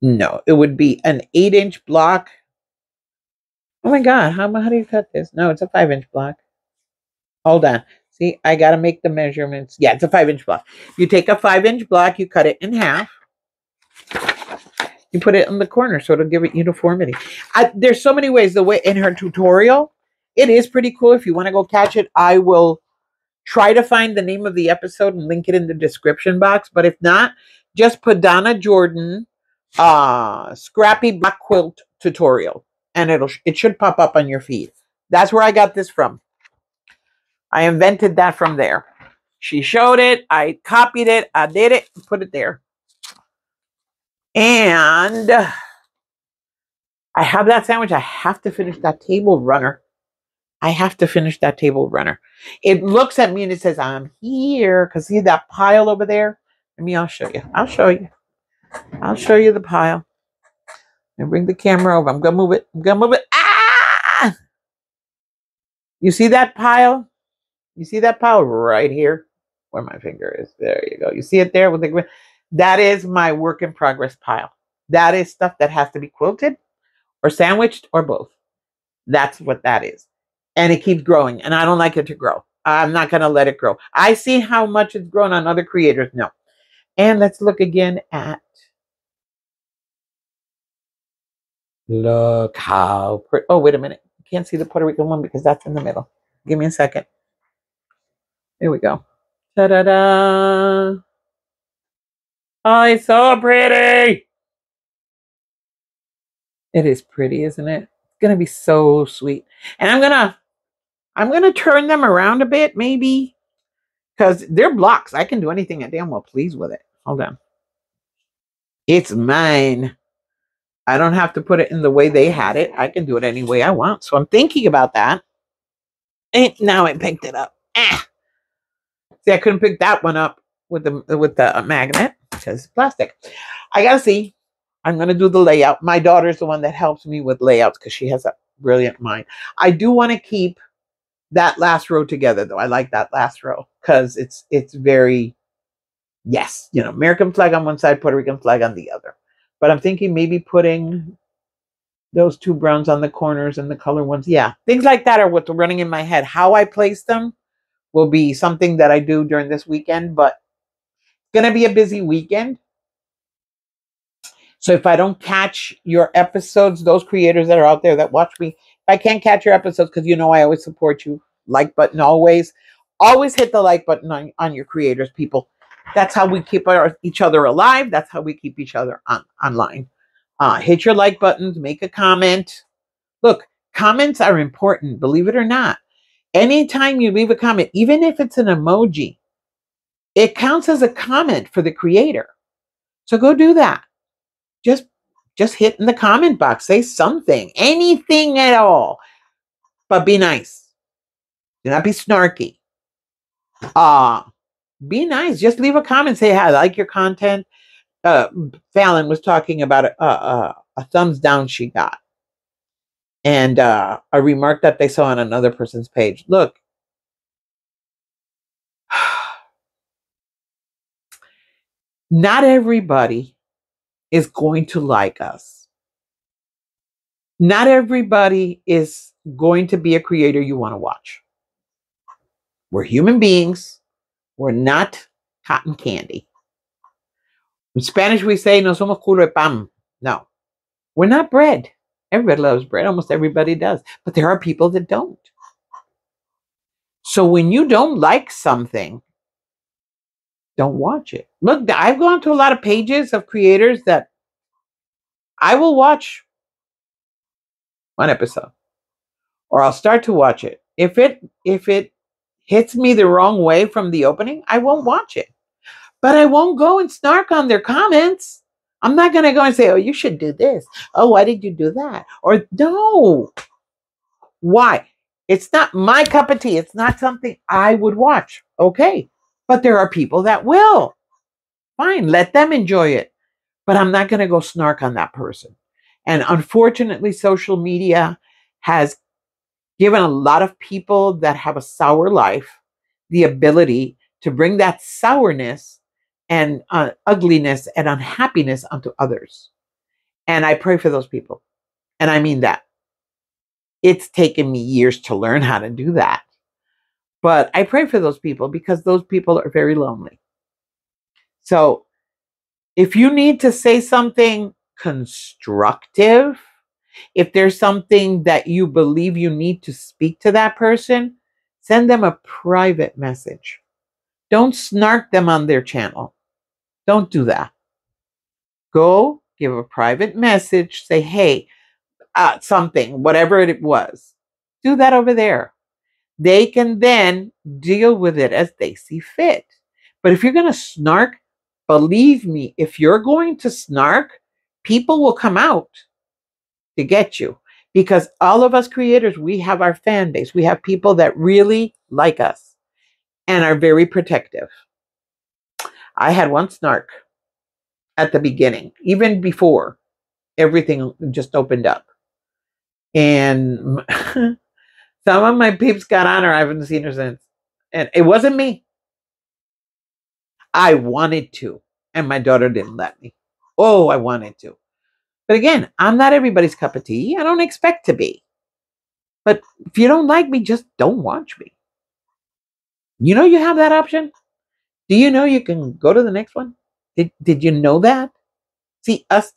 No, it would be an 8-inch block. Oh my God, how do you cut this? No, it's a 5-inch block. Hold on. See, I got to make the measurements. Yeah, it's a 5-inch block. You take a 5-inch block, you cut it in half. You put it in the corner so it'll give it uniformity. There's so many ways. The way in her tutorial, it is pretty cool. If you want to go catch it, I will try to find the name of the episode and link it in the description box. But if not, just put Donna Jordan Scrappy Black Quilt Tutorial. And it should pop up on your feed. That's where I got this from. I invented that from there. She showed it. I copied it. I did it. Put it there. And I have that sandwich. I have to finish that table runner. I have to finish that table runner. It looks at me and it says, I'm here. Because see that pile over there? I'll show you. I'll show you. I'll show you the pile. And bring the camera over. I'm going to move it. I'm going to move it. Ah! You see that pile? You see that pile right here? Where my finger is. There you go. You see it there? With the, that is my work in progress pile. That is stuff that has to be quilted or sandwiched or both. That's what that is. And it keeps growing. And I don't like it to grow. I'm not going to let it grow. I see how much it's grown on other creators. No. And let's look again at. Look how pretty. Oh, wait a minute. You can't see the Puerto Rican one because that's in the middle. Give me a second. Here we go. Ta-da-da. Oh, it's so pretty. It is pretty, isn't it? It's going to be so sweet. And I'm going to turn them around a bit, maybe. Because they're blocks. I can do anything I damn well please with it. Hold on. It's mine. I don't have to put it in the way they had it. I can do it any way I want. So I'm thinking about that. And now I picked it up. Ah. See, I couldn't pick that one up with the magnet because it's plastic. I gotta see. I'm gonna do the layout. My daughter's the one that helps me with layouts because she has a brilliant mind. I do want to keep that last row together, though. I like that last row because it's very, yes, you know, American flag on one side, Puerto Rican flag on the other. But I'm thinking maybe putting those two browns on the corners and the color ones. Yeah, things like that are what's running in my head. How I place them will be something that I do during this weekend, but it's going to be a busy weekend. So if I don't catch your episodes, those creators that are out there that watch me, if I can't catch your episodes, because you know I always support you, like button always. Always hit the like button on your creators, people. That's how we keep each other alive. That's how we keep each other online. Hit your like buttons, make a comment. Look, comments are important, believe it or not. Anytime you leave a comment, even if it's an emoji, it counts as a comment for the creator. So go do that. Just hit in the comment box. Say something. Anything at all. But be nice. Do not be snarky. Be nice. Just leave a comment. Say, hey, I like your content. Fallon was talking about a thumbs down she got. And a remark that they saw on another person's page. Look, Not everybody is going to like us. Not everybody is going to be a creator you want to watch. We're human beings. We're not cotton candy. In Spanish, we say, no somos culo de pan. No, we're not bread. Everybody loves bread. Almost everybody does. But there are people that don't. So when you don't like something, don't watch it. Look, I've gone to a lot of pages of creators that I will watch one episode, or I'll start to watch it. If it hits me the wrong way from the opening, I won't watch it. But I won't go and snark on their comments. I'm not going to go and say, oh, you should do this. Oh, why did you do that? Or no. Why? It's not my cup of tea. It's not something I would watch. Okay. But there are people that will. Fine. Let them enjoy it. But I'm not going to go snark on that person. And unfortunately, social media has given a lot of people that have a sour life the ability to bring that sourness and ugliness and unhappiness onto others. And I pray for those people. And I mean that. It's taken me years to learn how to do that. But I pray for those people because those people are very lonely. So if you need to say something constructive, if there's something that you believe you need to speak to that person, send them a private message. Don't snark them on their channel. Don't do that. Go give a private message. Say, hey, something, whatever it was. Do that over there. They can then deal with it as they see fit. But if you're going to snark, believe me, if you're going to snark, people will come out to get you. Because all of us creators, we have our fan base. We have people that really like us and are very protective. I had one snark at the beginning, even before everything just opened up. And some of my peeps got on her. I haven't seen her since. And it wasn't me. I wanted to. And my daughter didn't let me. Oh, I wanted to. But again, I'm not everybody's cup of tea. I don't expect to be. But if you don't like me, just don't watch me. You know you have that option? Do you know you can go to the next one? Did you know that? See, us,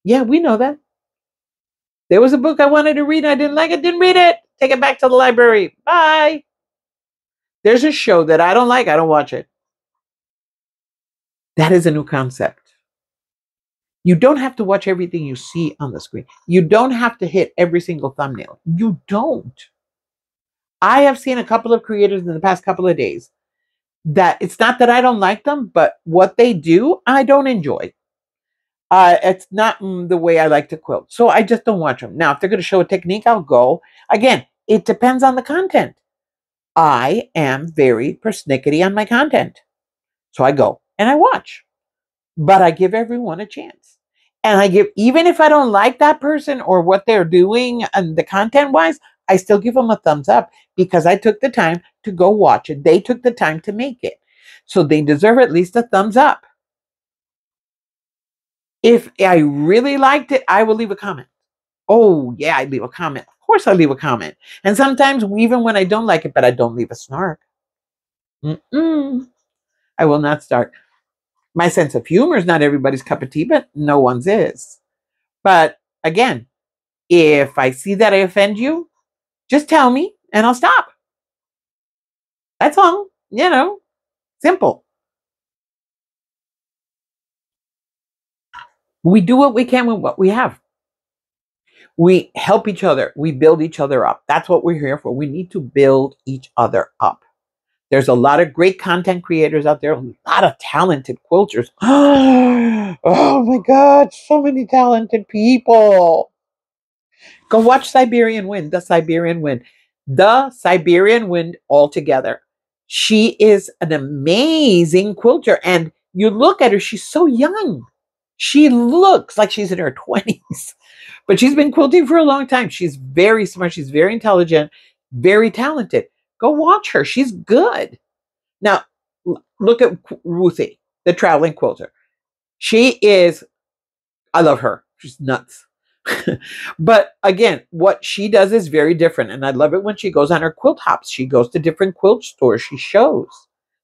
yeah, we know that. There was a book I wanted to read. I didn't like it. Didn't read it. Take it back to the library. Bye. There's a show that I don't like. I don't watch it. That is a new concept. You don't have to watch everything you see on the screen. You don't have to hit every single thumbnail. You don't. I have seen a couple of creators in the past couple of days that it's not that I don't like them, but what they do, I don't enjoy. It's not the way I like to quilt. So I just don't watch them. Now, if they're going to show a technique, I'll go. Again, it depends on the content. I am very persnickety on my content. So I go and I watch. But I give everyone a chance. And I give, even if I don't like that person or what they're doing and the content wise, I still give them a thumbs up because I took the time to go watch it. They took the time to make it. So they deserve at least a thumbs up. If I really liked it, I will leave a comment. Oh, yeah, I leave a comment. Of course I leave a comment. And sometimes even when I don't like it, but I don't leave a snark. I will not start. My sense of humor is not everybody's cup of tea, but no one's is. But again, if I see that I offend you, just tell me and I'll stop. That's all, simple. We do what we can with what we have. We help each other. We build each other up. That's what we're here for. We need to build each other up. There's a lot of great content creators out there, a lot of talented quilters. Oh my God, so many talented people. Go watch Siberian Wind, The Siberian Wind. The Siberian Wind altogether. She is an amazing quilter. And you look at her, she's so young. She looks like she's in her 20s. But she's been quilting for a long time. She's very smart. She's very intelligent, very talented. Go watch her. She's good. Now, look at Ruthie, the traveling quilter. She is, I love her. She's nuts. But again, what she does is very different. And I love it when she goes on her quilt hops. She goes to different quilt stores. She shows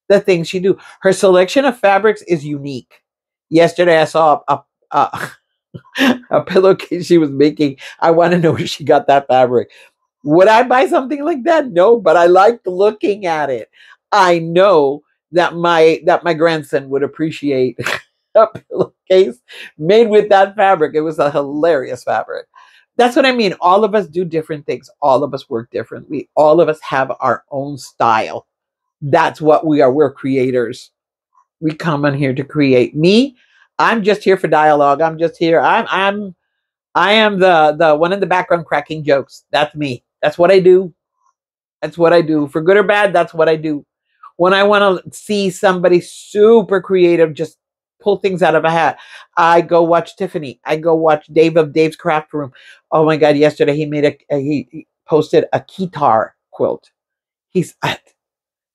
the things she do. Her selection of fabrics is unique. Yesterday, I saw a pillowcase she was making. I want to know where she got that fabric. Would I buy something like that? No, but I liked looking at it. I know that my grandson would appreciate a pillowcase made with that fabric. It was a hilarious fabric. That's what I mean. All of us do different things. All of us work differently. All of us have our own style. That's what we are. We're creators. We come in here to create. Me, I'm just here for dialogue. I'm just here. I am the one in the background cracking jokes. That's me. That's what I do. That's what I do. For good or bad, that's what I do. When I want to see somebody super creative just pull things out of a hat, I go watch Tiffany. I go watch Dave of Dave's Craft Room. Oh my God, yesterday he made he posted a keytar quilt. He's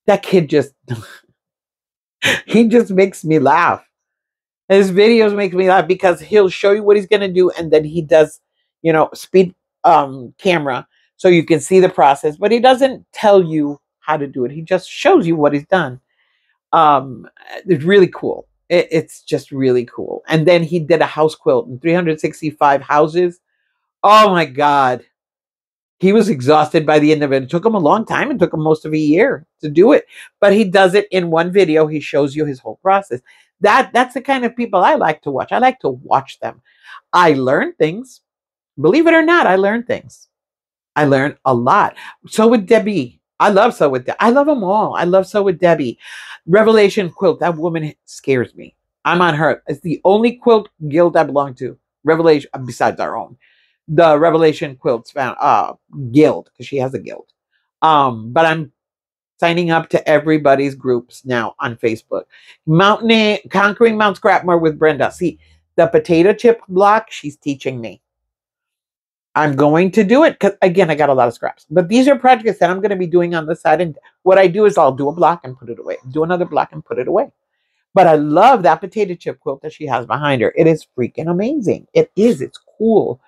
that kid just he just makes me laugh. His videos make me laugh because he'll show you what he's going to do and then he does, speed camera so you can see the process, but he doesn't tell you how to do it. He just shows you what he's done. It's really cool. It's just really cool. And then he did a house quilt in 365 houses. Oh my God. He was exhausted by the end of it. It took him a long time. It took him most of a year to do it, but he does it in one video. He shows you his whole process. That's the kind of people I like to watch. I like to watch them. I learn things. Believe it or not, I learn things. I learn a lot. So with Debbie. I love Sew with Debbie. I love them all. I love Sew with Debbie. Revelation Quilt. That woman scares me. I'm on her. It's the only quilt guild I belong to. Revelation, besides our own. The Revelation Quilts guild, because she has a guild. But I'm signing up to everybody's groups now on Facebook. Conquering Mount Scrapmore with Brenda. See, the potato chip block, she's teaching me. I'm going to do it because, again, I got a lot of scraps. But these are projects that I'm going to be doing on the side. And what I do is I'll do a block and put it away. Do another block and put it away. But I love that potato chip quilt that she has behind her. It is freaking amazing. It is. It's cool.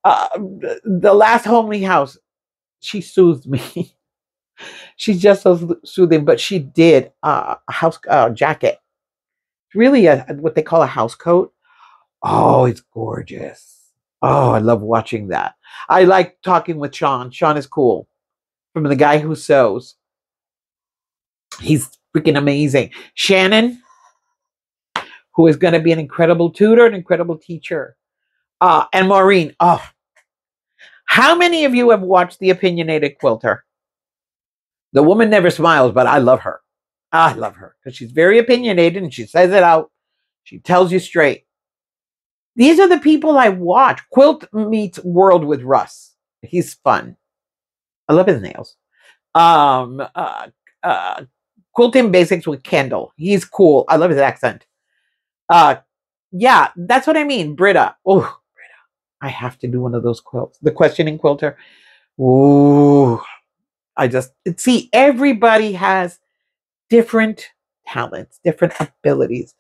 The last homely house, she soothed me. She's just so soothing. But she did a house jacket. Really what they call a house coat. Oh, it's gorgeous. Oh, I love watching that. I like talking with Sean. Sean is cool. From the guy who sews. He's freaking amazing. Shannon, who is going to be an incredible tutor, an incredible teacher. And Maureen. Oh, how many of you have watched The Opinionated Quilter? The woman never smiles, but I love her. I love her because she's very opinionated and she says it out. She tells you straight. These are the people I watch. Quilt meets World with Russ. He's fun. I love his nails. Quilting Basics with Kendall. He's cool. I love his accent. Yeah, that's what I mean. Britta. Oh, Britta. I have to do one of those quilts. The Questioning Quilter. Ooh. See, everybody has different talents, different abilities,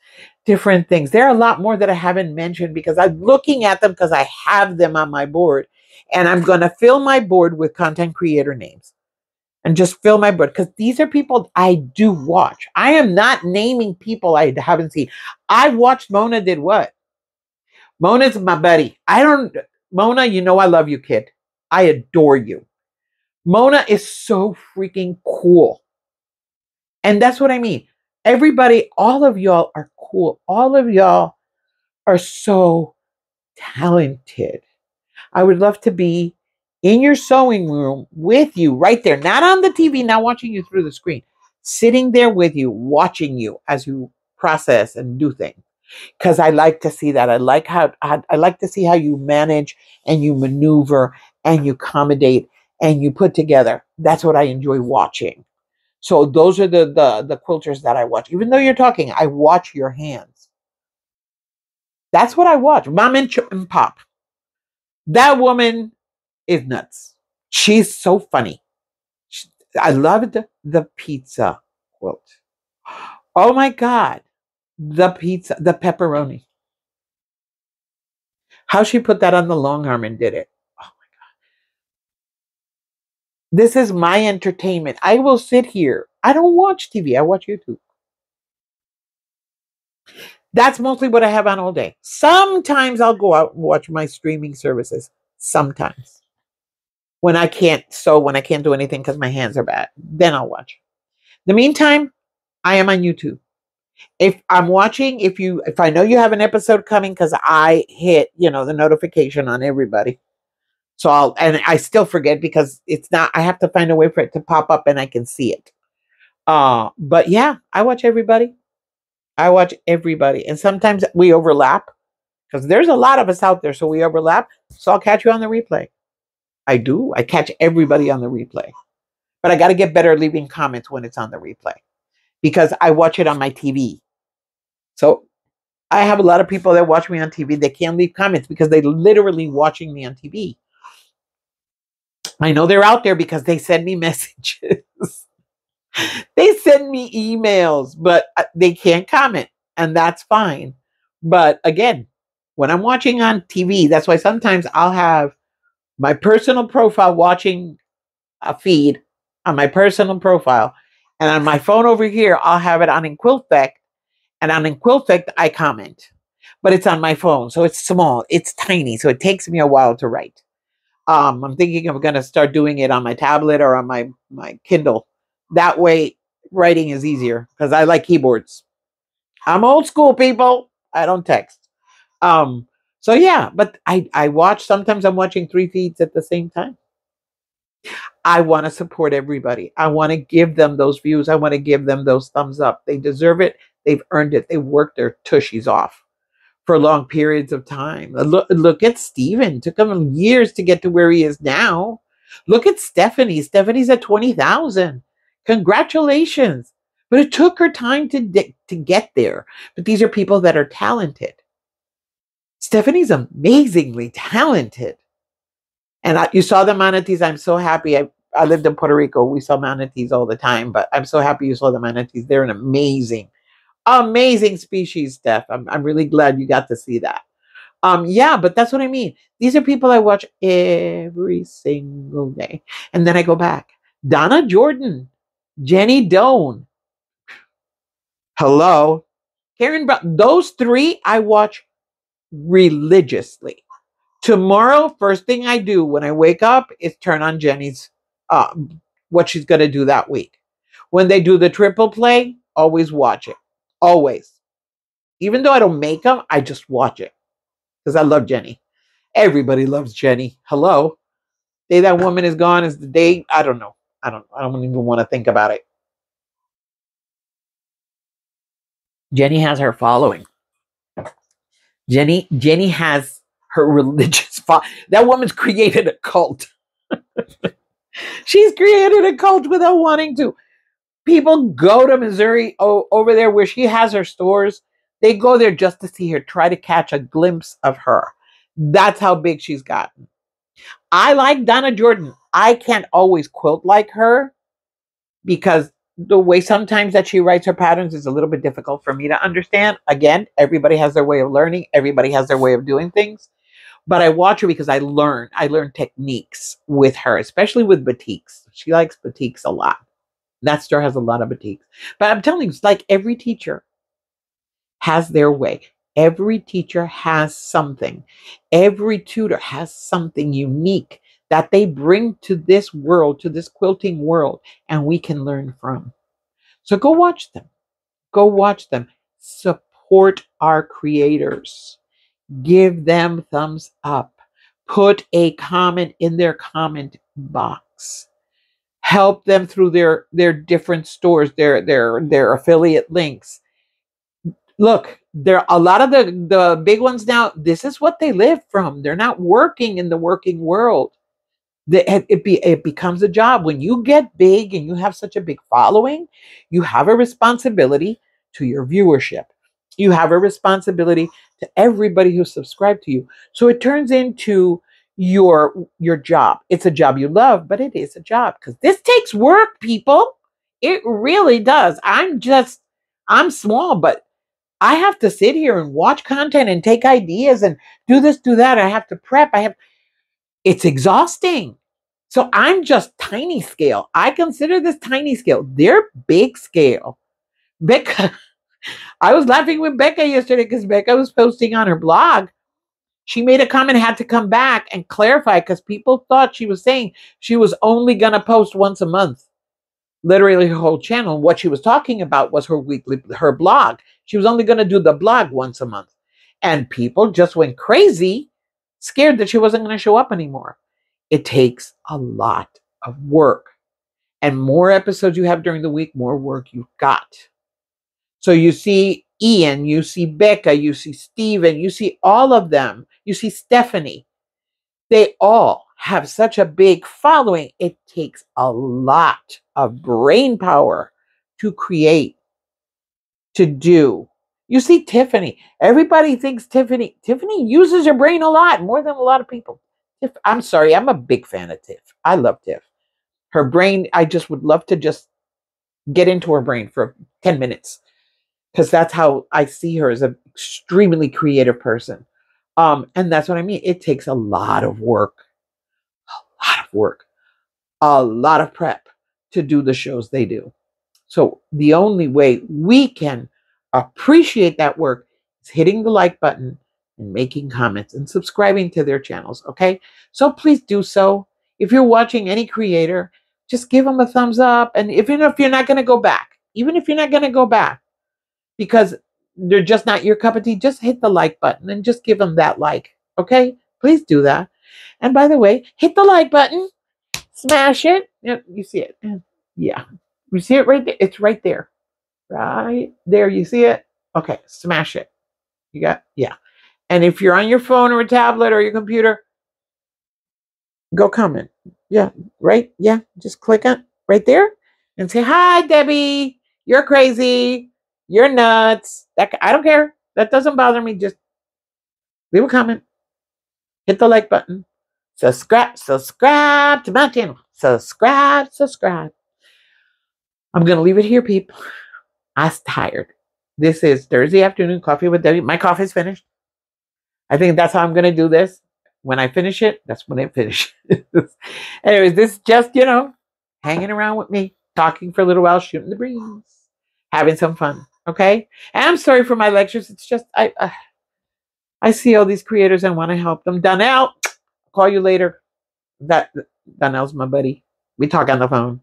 different things. There are a lot more that I haven't mentioned because I'm looking at them because I have them on my board. And I'm going to fill my board with content creator names. And just fill my board because these are people I do watch. I am not naming people I haven't seen. I watched Mona did what? Mona's my buddy. Mona, you know I love you, kid. I adore you. Mona is so freaking cool. And that's what I mean. Everybody, all of y'all are cool. All of y'all are so talented. I would love to be in your sewing room with you right there, not on the TV, not watching you through the screen, sitting there with you, watching you as you process and do things. Because I like to see that. I like to see how you manage and you maneuver and you accommodate and you put together. That's what I enjoy watching. So those are the quilters that I watch. Even though you're talking, I watch your hands. That's what I watch. Mom and Chip and Pop. That woman is nuts. She's so funny. I loved the pizza quilt. Oh my God. The pizza, the pepperoni. How she put that on the long arm and did it. Oh, this is my entertainment. I will sit here. I don't watch TV. I watch YouTube. That's mostly what I have on all day. Sometimes I'll go out and watch my streaming services. Sometimes. When I can't do anything because my hands are bad, then I'll watch. In the meantime, I am on YouTube. If I'm watching, if I know you have an episode coming, because I hit, the notification on everybody. So I still forget because I have to find a way for it to pop up and I can see it. But yeah, I watch everybody. And sometimes we overlap because there's a lot of us out there. So we overlap. So I'll catch you on the replay. I do. I catch everybody on the replay. But I got to get better at leaving comments when it's on the replay because I watch it on my TV. So I have a lot of people that watch me on TV. They can't leave comments because they're literally watching me on TV. I know they're out there because they send me messages. They send me emails, but they can't comment, and that's fine. But again, when I'm watching on TV, that's why sometimes I'll have my personal profile watching a feed on my personal profile, and on my phone over here, I'll have it on Inquilfect, and on Inquilfect, I comment. But it's on my phone, so it's small, it's tiny, so it takes me a while to write. I'm thinking I'm going to start doing it on my tablet or on my Kindle. That way, writing is easier because I like keyboards. I'm old school, people. I don't text. So yeah, but I watch. Sometimes I'm watching 3 feeds at the same time. I want to support everybody. I want to give them those views. I want to give them those thumbs up. They deserve it. They've earned it. They've worked their tushies off for long periods of time. Look at Steven. It took him years to get to where he is now. Look at Stephanie. Stephanie's at 20,000. Congratulations. But it took her time to get there. But these are people that are talented. Stephanie's amazingly talented. And you saw the manatees. I'm so happy. I lived in Puerto Rico. We saw manatees all the time. But I'm so happy you saw the manatees. They're an amazing species, Steph. I'm really glad you got to see that. Yeah, but that's what I mean. These are people I watch every single day. And then I go back. Donna Jordan, Jenny Doan. Hello. Karen Brown. Those 3 I watch religiously. Tomorrow, first thing I do when I wake up is turn on Jenny's what she's going to do that week. When they do the triple play, always watch it. Always. Even though I don't make them, I just watch it because I love Jenny. Everybody loves Jenny. Hello. The day that woman is gone is the day. I don't know. I don't even want to think about it. Jenny has her following. Jenny has her religious that woman's created a cult. She's created a cult without wanting to. People go to Missouri over there where she has her stores. They go there just to see her, try to catch a glimpse of her. That's how big she's gotten. I like Donna Jordan. I can't always quilt like her because the way sometimes that she writes her patterns is a little bit difficult for me to understand. Again, everybody has their way of learning. Everybody has their way of doing things. But I watch her because I learn techniques with her, especially with batiks. She likes batiks a lot. That store has a lot of batiks. But I'm telling you, it's like every teacher has their way. Every teacher has something. Every tutor has something unique that they bring to this world, to this quilting world, and we can learn from. So go watch them. Go watch them. Support our creators. Give them thumbs up. Put a comment in their comment box. Help them through their different stores, their affiliate links. Look, there a lot of the big ones now, this is what they live from. They're not working in the working world. It becomes a job. When you get big and you have such a big following, you have a responsibility to your viewership. You have a responsibility to everybody who subscribed to you. So it turns into your job. It's a job you love, but it is a job because this takes work, people. It really does. I'm small, but I have to sit here and watch content and take ideas and do this, do that. I have to prep. It's exhausting. So I'm just tiny scale. I consider this tiny scale. They're big scale. Becca, I was laughing with Becca yesterday because Becca was posting on her blog. She made a comment, had to come back and clarify because people thought she was saying she was only going to post once a month. Literally her whole channel. What she was talking about was her blog. She was only going to do the blog once a month. And people just went crazy, scared that she wasn't going to show up anymore. It takes a lot of work. And more episodes you have during the week, more work you've got. So you see Ian, you see Becca, you see Steven, you see all of them. You see Stephanie. They all have such a big following. It takes a lot of brain power to create, to do. You see Tiffany. Everybody thinks Tiffany uses her brain a lot, more than a lot of people. I'm sorry, I'm a big fan of Tiff. I love Tiff. Her brain, I just would love to just get into her brain for 10 minutes because that's how I see her as an extremely creative person. And that's what I mean. It takes a lot of work, a lot of prep to do the shows they do. So the only way we can appreciate that work is hitting the like button and making comments and subscribing to their channels. Okay. So please do so. If you're watching any creator, just give them a thumbs up. And even if you're not going to go back, because they're just not your cup of tea, just hit the like button and just give them that like. Okay. Please do that. And by the way, hit the like button, smash it. You see it. Yeah. You see it right there? It's right there. Right there. You see it? Okay. Smash it. You got, yeah. And if you're on your phone or a tablet or your computer, go comment. Yeah. Right. Yeah. Just click on right there and say, hi, Debbie. You're crazy. You're nuts. I don't care. That doesn't bother me. Just leave a comment. Hit the like button. Subscribe to my channel. Subscribe. I'm going to leave it here, people. I'm tired. This is Thursday afternoon coffee with Debbie. My coffee's finished. I think that's how I'm going to do this. When I finish it, that's when I finish. Anyways, this is just, hanging around with me, talking for a little while, shooting the breeze, having some fun. Okay. And I'm sorry for my lectures. It's just, I see all these creators and want to help them. Donnell, I'll call you later. Donnell's my buddy. We talk on the phone.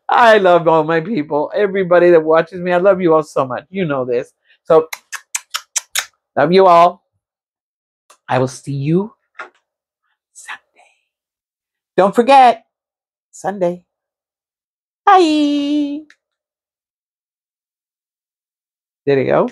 I love all my people. Everybody that watches me, I love you all so much. You know this. So, love you all. I will see you Sunday. Don't forget, Sunday. Bye. There you go.